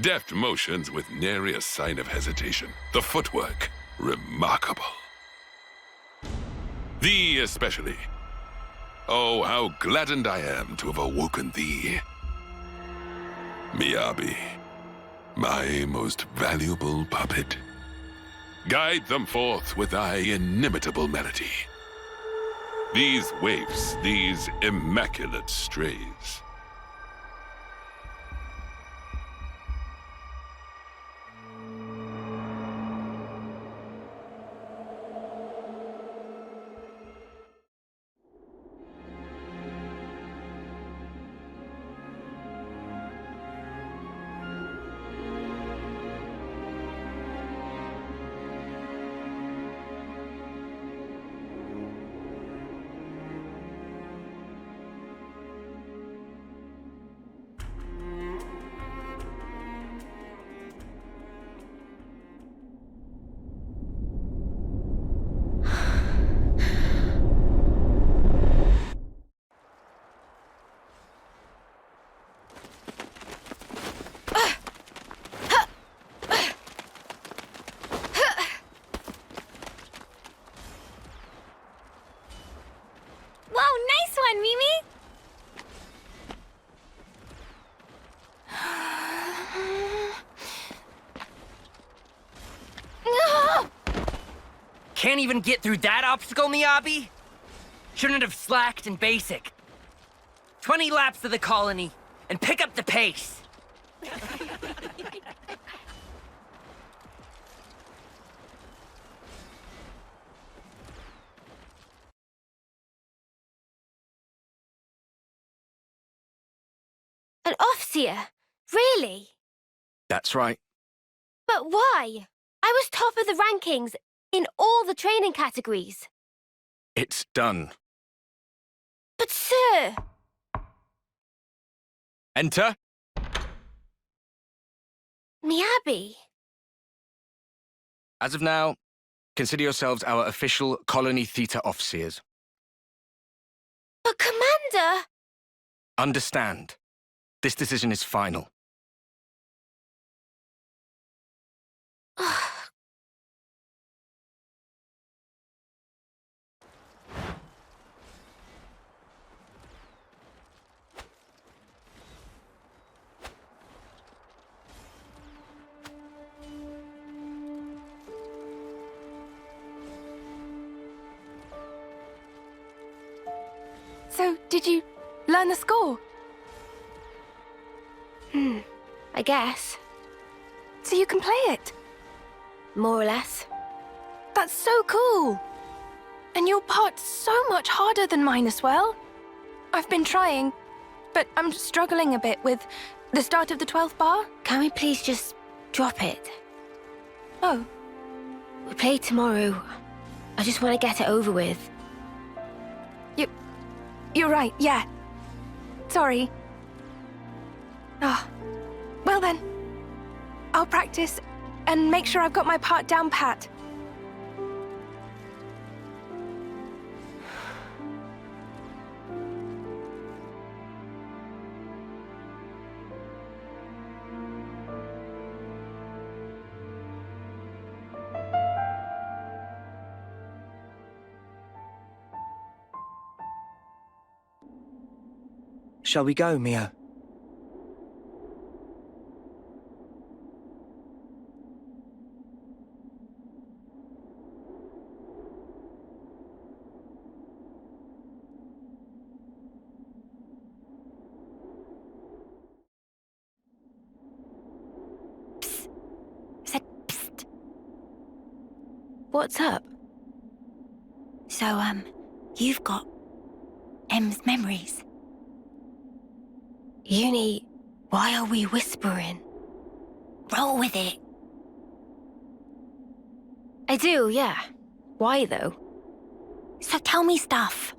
Deft motions with nary a sign of hesitation. The footwork, remarkable. Thee especially. Oh, how gladdened I am to have awoken thee. Miyabi, my most valuable puppet. Guide them forth with thy inimitable melody. These waifs, these immaculate strays. Can't even get through that obstacle, Miyabi? Shouldn't have slacked in basic. 20 laps of the colony, and pick up the pace. An Offseer? Really? That's right. But why? I was top of the rankings in all the training categories. It's done. But sir! Enter. Miyabi. As of now, consider yourselves our official Colony Theta Officers. But Commander! Understand. This decision is final. So, did you learn the score? I guess. So you can play it? More or less. That's so cool! And your part's so much harder than mine as well. I've been trying, but I'm struggling a bit with the start of the 12th bar. Can we please just drop it? Oh. We play tomorrow. I just want to get it over with. You're right, yeah. Sorry. Oh. Well then. I'll practice and make sure I've got my part down pat. Shall we go, Mio? What's up? So, you've got M's memories. Uni, why are we whispering? Roll with it. I do, yeah. Why, though? So tell me stuff.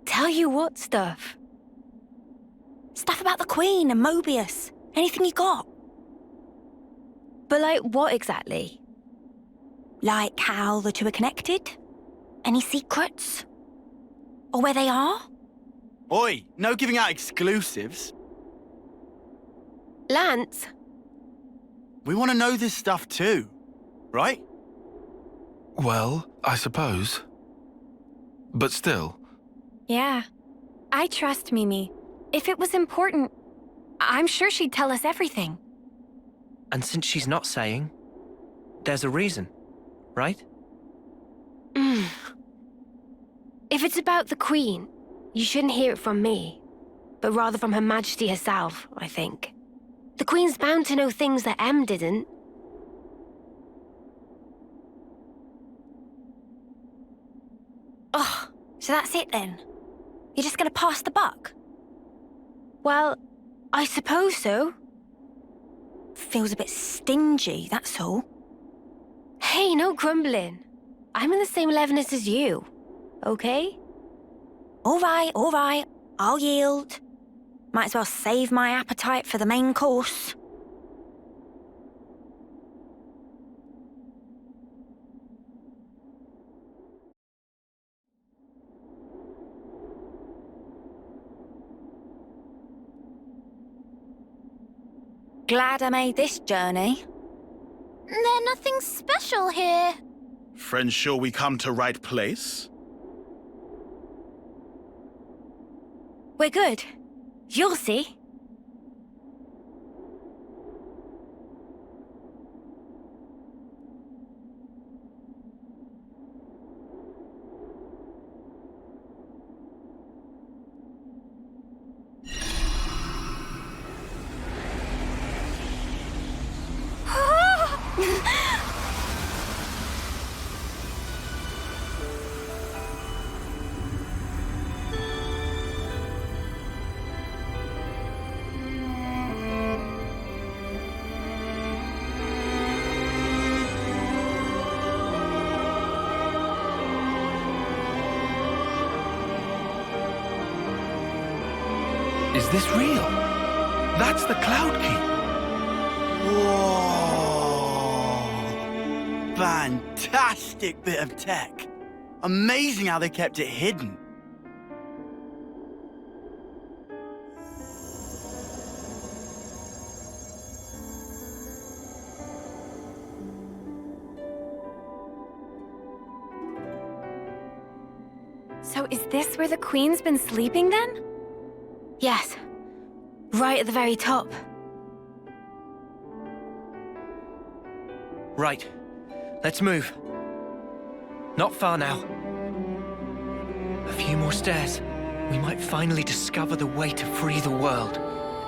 Tell you what stuff? Stuff about the Queen and Mobius. Anything you got. But like what exactly? Like how the two are connected? Any secrets? Or where they are? Oi, no giving out exclusives. Lance? We want to know this stuff too, right? Well, I suppose. But still. Yeah. I trust Mimi. If it was important, I'm sure she'd tell us everything. And since she's not saying, there's a reason, right? If it's about the Queen, you shouldn't hear it from me, but rather from Her Majesty herself, I think. The Queen's bound to know things that M didn't. Oh, so that's it then? You're just gonna pass the buck? Well, I suppose so. Feels a bit stingy, that's all. Hey, no grumbling. I'm in the same levelness as you, okay? All right. I'll yield. Might as well save my appetite for the main course. Glad I made this journey. There's nothing special here. Friends, sure we come to right place? We're good. You'll see. Is this real? That's the Cloud Key. Whoa! Fantastic bit of tech. Amazing how they kept it hidden. So is this where the Queen's been sleeping then? Yes. Right at the very top. Right. Let's move. Not far now. A few more stairs. We might finally discover the way to free the world.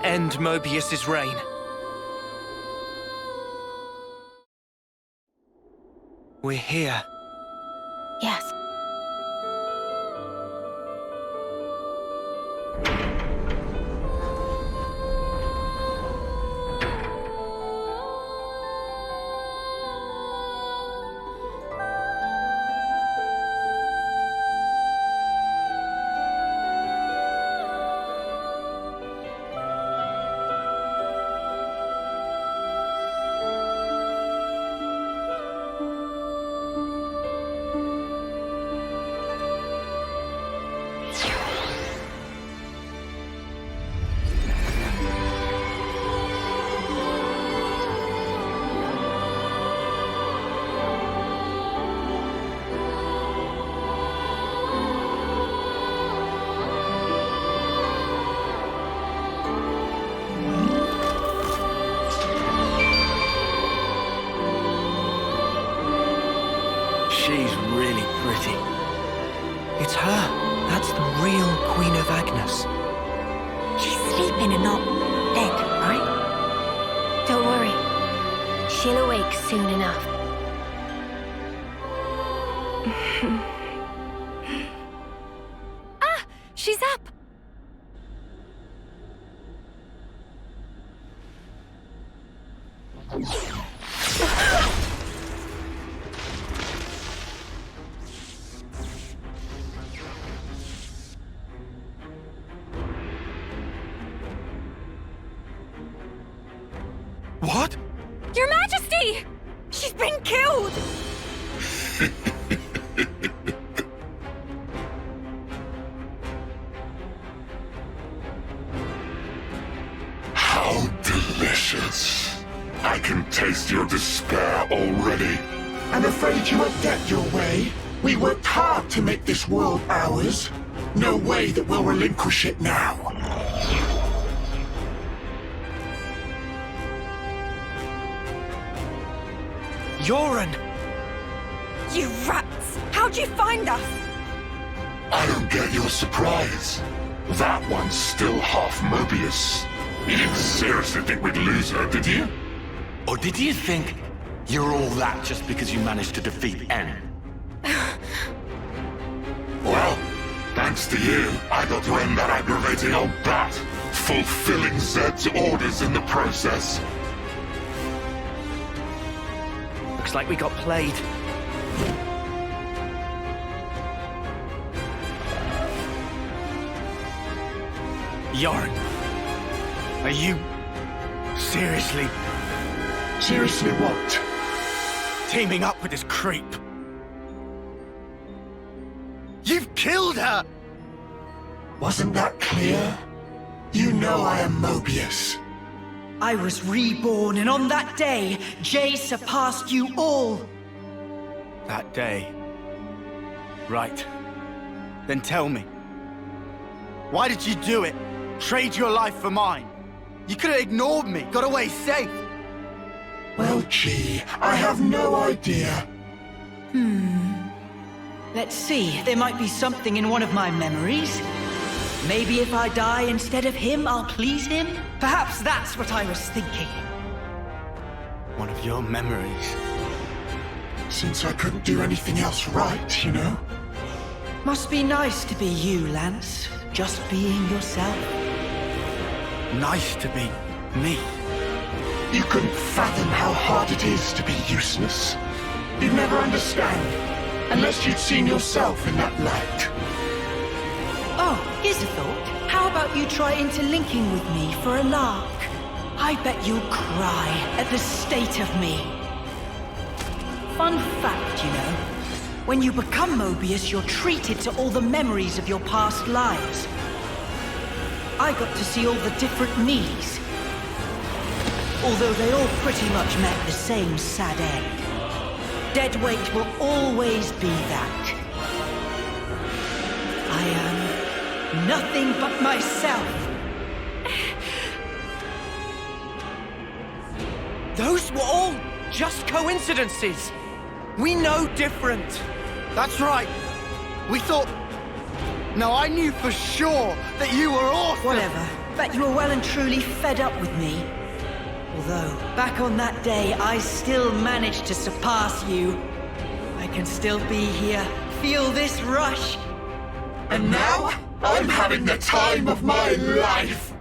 End Mobius's reign. We're here. Yes. She's really pretty. It's her. That's the real Queen of Agnus. She's sleeping and not dead, right? Don't worry. She'll awake soon enough. Ah! She's up! What? Your Majesty! She's been killed! How delicious. I can taste your despair already. I'm afraid you have get your way. We worked hard to make this world ours. No way that we'll relinquish it now. Yoren! You rats! How'd you find us? I don't get your surprise. That one's still half Mobius. You didn't seriously think we'd lose her, did you? Or did you think you're all that just because you managed to defeat N? Well, thanks to you, I got to end that aggravating old bat, fulfilling Zed's orders in the process. Looks like we got played. Yoren, are you seriously Seriously what? teaming up with this creep? You've killed her! Wasn't that clear? You know I am Mobius. I was reborn, and on that day, Jay surpassed you all. That day. Right. Then tell me. Why did you do it? Trade your life for mine? You could have ignored me, got away safe. Well, gee, I have no idea. Let's see, there might be something in one of my memories. Maybe if I die instead of him, I'll please him? Perhaps that's what I was thinking. One of your memories. Since I couldn't do anything else right, you know? Must be nice to be you, Lance. Just being yourself. Nice to be me. You couldn't fathom how hard it is to be useless. You'd never understand, unless you'd seen yourself in that light. Oh, here's a thought. How about about you try interlinking with me for a lark? I bet you'll cry at the state of me. Fun fact, you know. When you become Mobius, you're treated to all the memories of your past lives. I got to see all the different me's. Although they all pretty much met the same sad end. Deadweight will always be that. I am nothing but myself. Those were all just coincidences. We know different. That's right. We thought... No, I knew for sure that you were awesome. Whatever. Bet you were well and truly fed up with me. Although, back on that day, I still managed to surpass you. I can still be here, feel this rush. And now, I'm having the time of my life!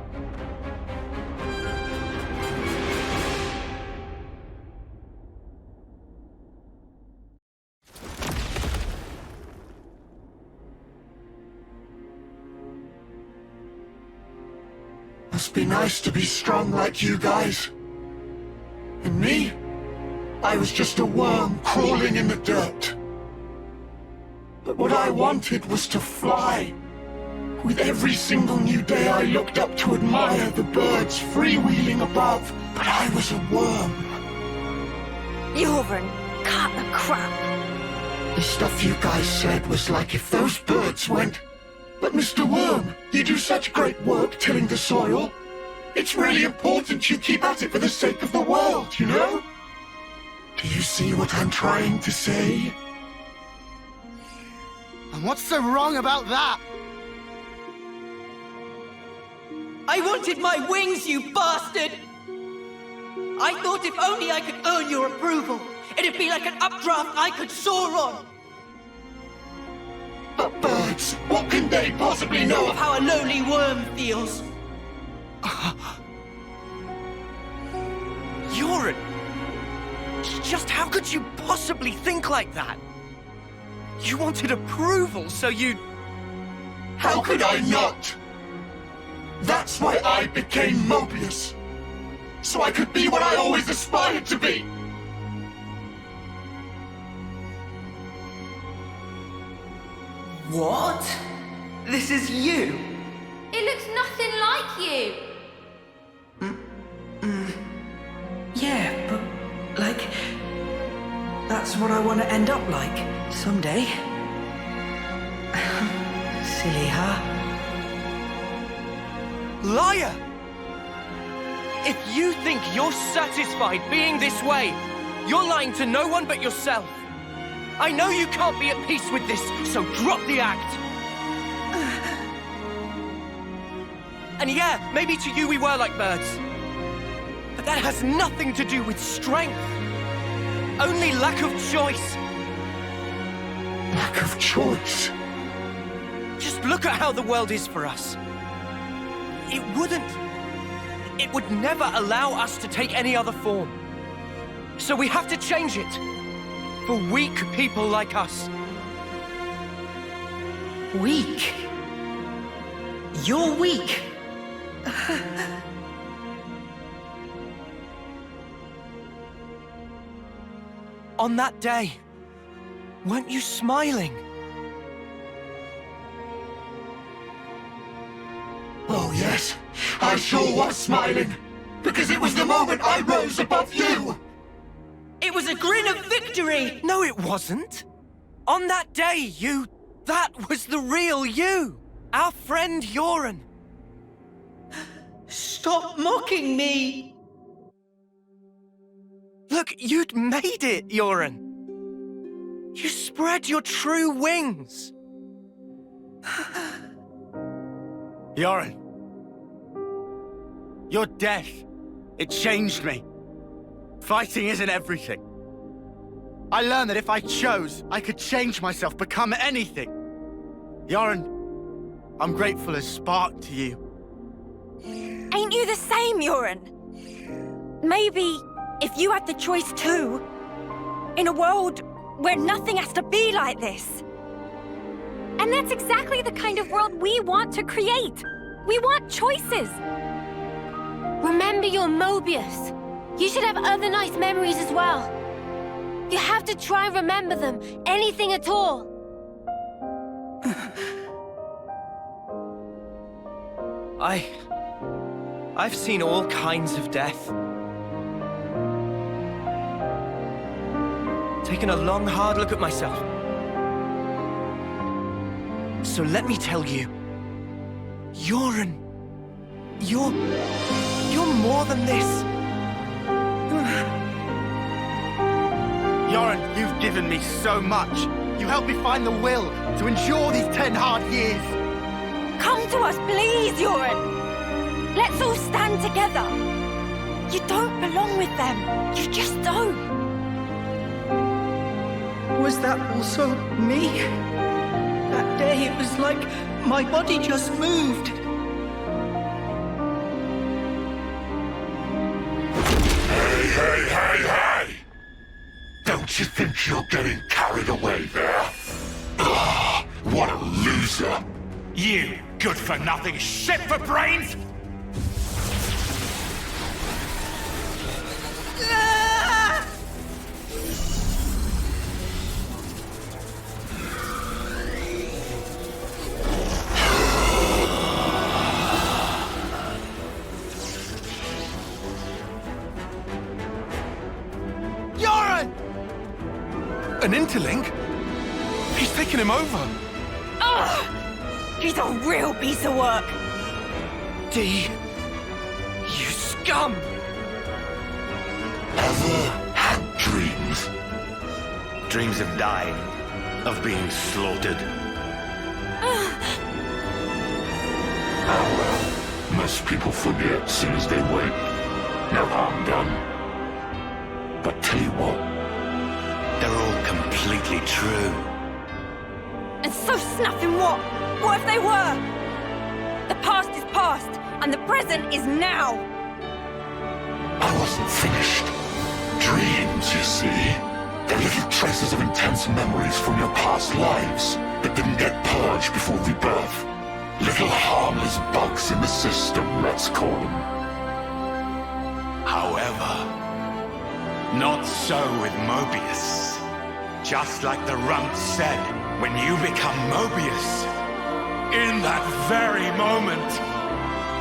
Must be nice to be strong like you guys. And me? I was just a worm crawling in the dirt. But what I wanted was to fly. With every single new day I looked up to admire the birds freewheeling above, but I was a worm. Yoren, cut the crap. The stuff you guys said was like if those birds went... But Mr. Worm, you do such great work tilling the soil. It's really important you keep at it for the sake of the world, you know? Do you see what I'm trying to say? And what's so wrong about that? I wanted my wings, you bastard! I thought if only I could earn your approval, it'd be like an updraft I could soar on! But birds, what can they possibly know of how a lowly worm feels? Yoren! Just how could you possibly think like that? You wanted approval, so you... How could I not? That's why I became Mobius. So I could be what I always aspired to be. What? This is you? It looks nothing like you. Yeah, but, like... That's what I want to end up like, someday. Silly, huh? Liar! If you think you're satisfied being this way, you're lying to no one but yourself. I know you can't be at peace with this, so drop the act. And yeah, maybe to you we were like birds. But that has nothing to do with strength. Only lack of choice. Lack of choice? Just look at how the world is for us. It would never allow us to take any other form. So we have to change it. For weak people like us. Weak? You're weak. On that day, weren't you smiling? Oh yes, I sure was smiling. Because it was the moment I rose above you. It was a grin of victory! No, it wasn't. On that day, that was the real you. Our friend Yoren. Stop mocking me! Look, you'd made it, Yoren. You spread your true wings. Yoren. Your death, it changed me. Fighting isn't everything. I learned that if I chose, I could change myself, become anything. Yoren, I'm grateful as spark to you. Ain't you the same, Yoren? Maybe if you had the choice too, in a world where nothing has to be like this. And that's exactly the kind of world we want to create. We want choices. Remember you're Mobius. You should have other nice memories as well. You have to try and remember them. Anything at all. I've seen all kinds of death. Taken a long, hard look at myself. So let me tell you, you're more than this. Yoren, you've given me so much. You helped me find the will to endure these 10 hard years. Come to us, please, Yoren. Let's all stand together. You don't belong with them. You just don't. Was that also me? That day it was like my body just moved. Hey! Don't you think you're getting carried away there? Ugh, what a loser! You good-for-nothing shit for brains! An Interlink? He's taken him over. Ugh! He's a real piece of work. D, you scum! Ever had dreams? Dreams of dying, of being slaughtered. Oh well, most people forget as soon as they wake. No harm done. But tell you what, they're all completely true. And so snuffing what? What if they were? The past is past, and the present is now. I wasn't finished. Dreams, you see. They're little traces of intense memories from your past lives that didn't get purged before rebirth. Little harmless bugs in the system, let's call them. However, not so with Mobius. Just like the runt said, when you become Mobius, in that very moment,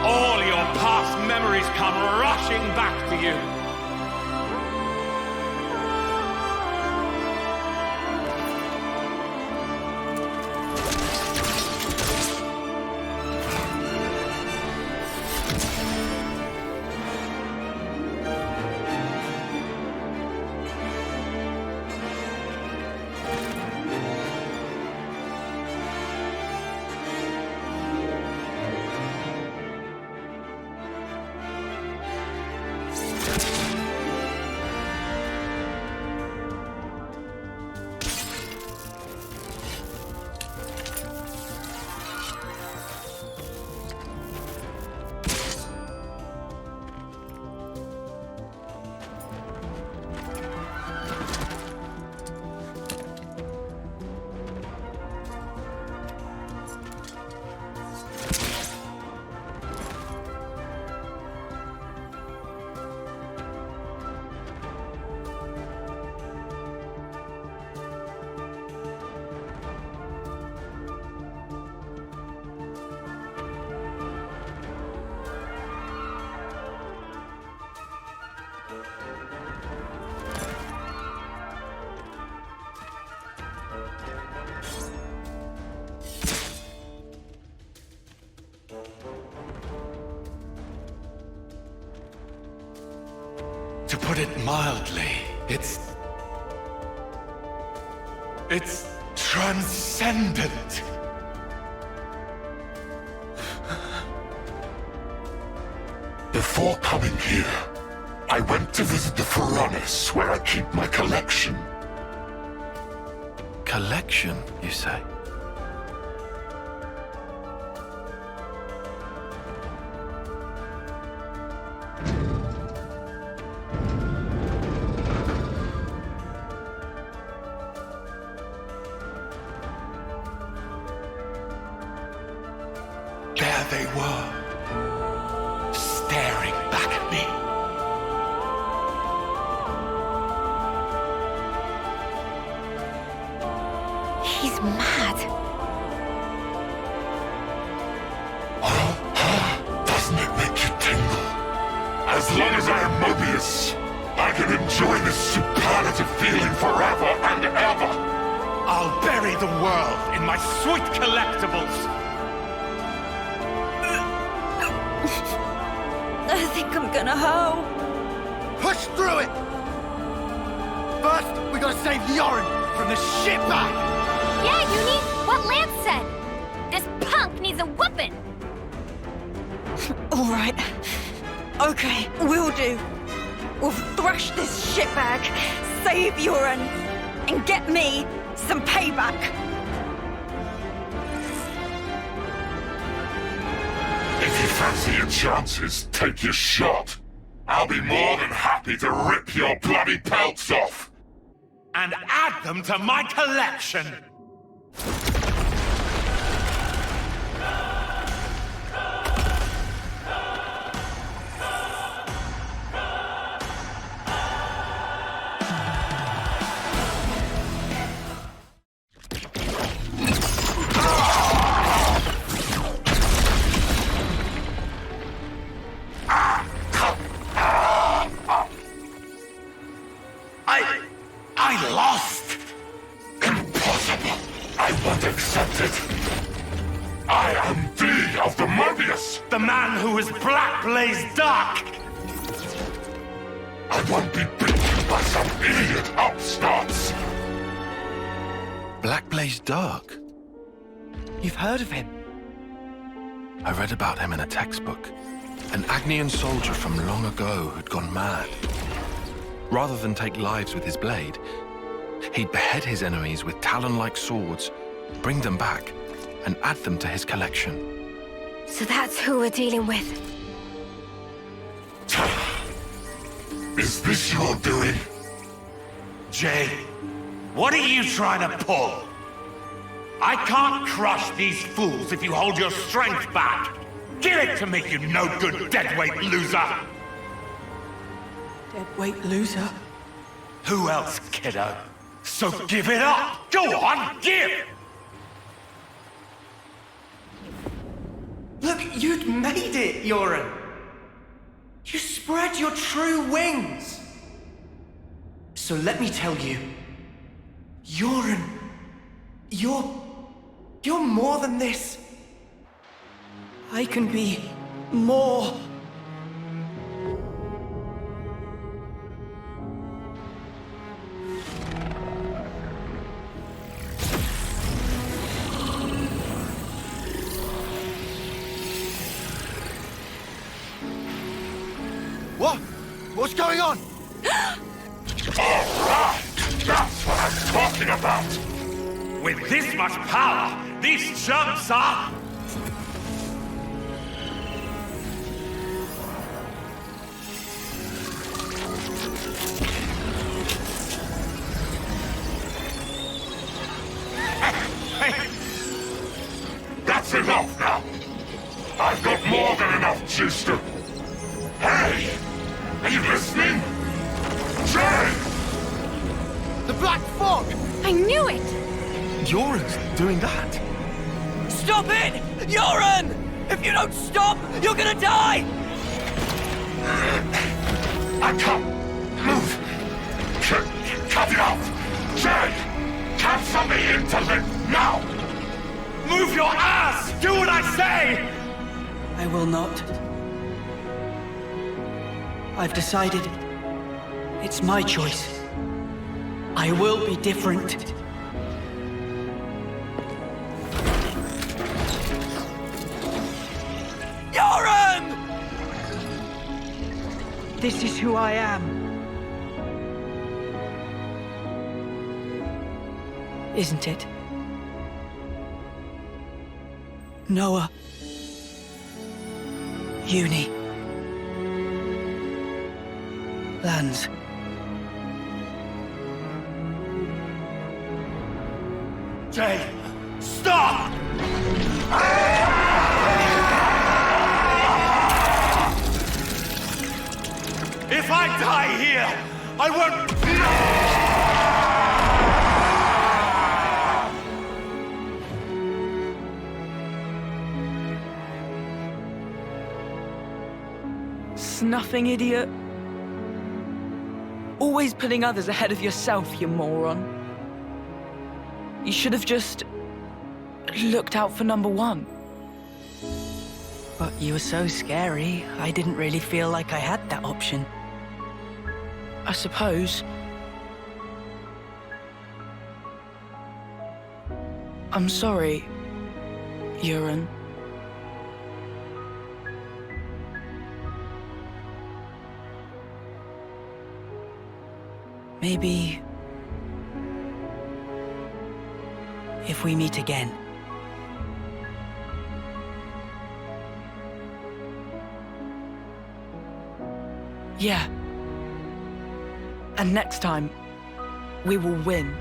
all your past memories come rushing back to you. To put it mildly, it's transcendent. Before coming here, I went to visit the furnace where I keep my collection. Collection, you say? There they were, me. He's mad. Doesn't it make you tingle? As long as I am Mobius, I can enjoy this superlative feeling forever and ever. I'll bury the world in my sweet collectibles. I think I'm gonna hoe. Push through it! First, we gotta save Yoren from the shitbag! Yeah, Uni, what Lance said. This punk needs a whooping. All right. Okay, we'll do. We'll thrash this shitbag, save Yoren, and get me some payback. If you fancy your chances, take your shot. I'll be more than happy to rip your bloody pelts off. And add them to my collection. I lost! Impossible! I won't accept it! I am D of the Mobius! The man who is Black Blaze Dark! I won't be beaten by some idiot upstarts! Black Blaze Dark? You've heard of him? I read about him in a textbook. An Agnian soldier from long ago who'd gone mad. Rather than take lives with his blade, he'd behead his enemies with talon-like swords, bring them back, and add them to his collection. So that's who we're dealing with. Is this your doing? Jay, what are you trying to pull? I can't crush these fools if you hold your strength back. Give it to me, you no-good deadweight loser! Deadweight loser? Who else, kiddo? So give it up! Go on, give! Look, you'd made it, Yoren. You spread your true wings. So let me tell you, Yoren, you're more than this. I can be more. What? What's going on? Alright! That's what I'm talking about! With this much power, these jumps are... That's enough now! I've got more than enough juice to... Hey! Are you listening? Jay! The Black Fog! I knew it! Yoren's doing that? Stop it! Yoren! If you don't stop, you're gonna die! I can't move! Cut it off! Jay! Cancel me Interlink now! Move your ass! Do what I say! I will not. I've decided. It's my choice. I will be different. Yoren! This is who I am. Isn't it? Noah. Uni. Lands. Jay, stop! I die here, I won't... Snuffing idiot. Always putting others ahead of yourself, you moron. You should have just looked out for number one. But you were so scary, I didn't really feel like I had that option. I suppose. I'm sorry, Euron. Maybe if we meet again. Yeah. And next time, we will win.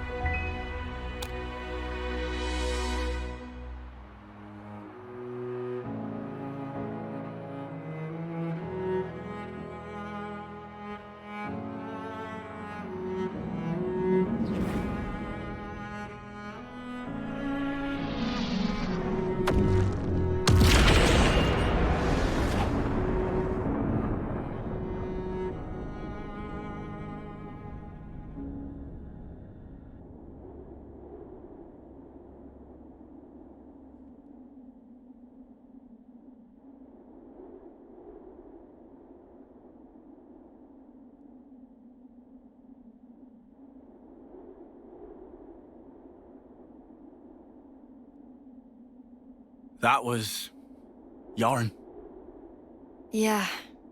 That was... Yoren. Yeah,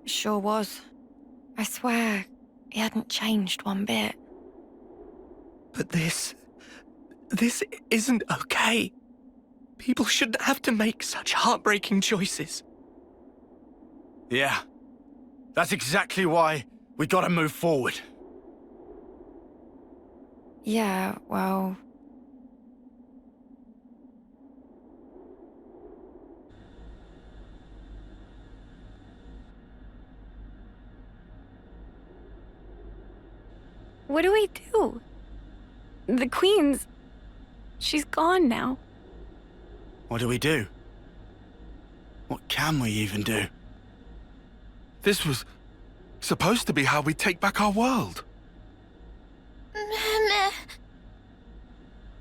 sure was. I swear, he hadn't changed one bit. But this isn't okay. People shouldn't have to make such heartbreaking choices. Yeah. That's exactly why we gotta move forward. Yeah, well... What do we do? The Queen's... she's gone now. What do we do? What can we even do? This was supposed to be how we take back our world.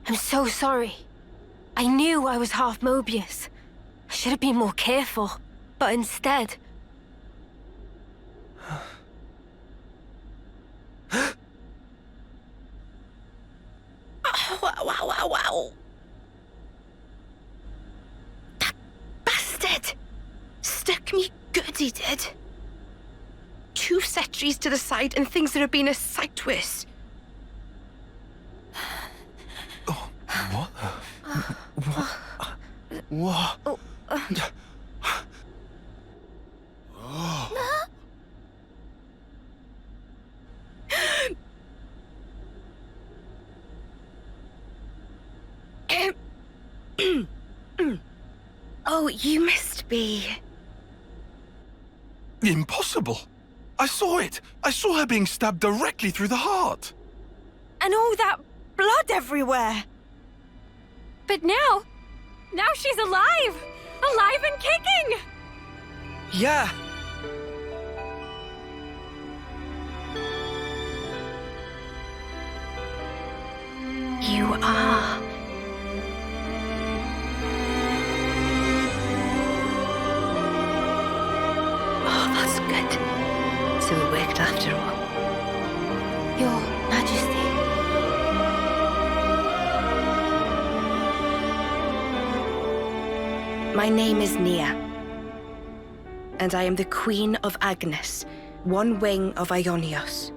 I'm so sorry. I knew I was half Mobius. I should have been more careful, but instead... Wow. That bastard! Stuck me good, he did. 2 centuries to the side and things that have been a sight worse. What? What? Oh, you must be... Impossible. I saw it. I saw her being stabbed directly through the heart. And all that blood everywhere. But now she's alive! Alive and kicking! Yeah. You are... Oh, that's good. So it worked after all. Your Majesty. My name is Nia, and I am the Queen of Agnus, one wing of Aionios.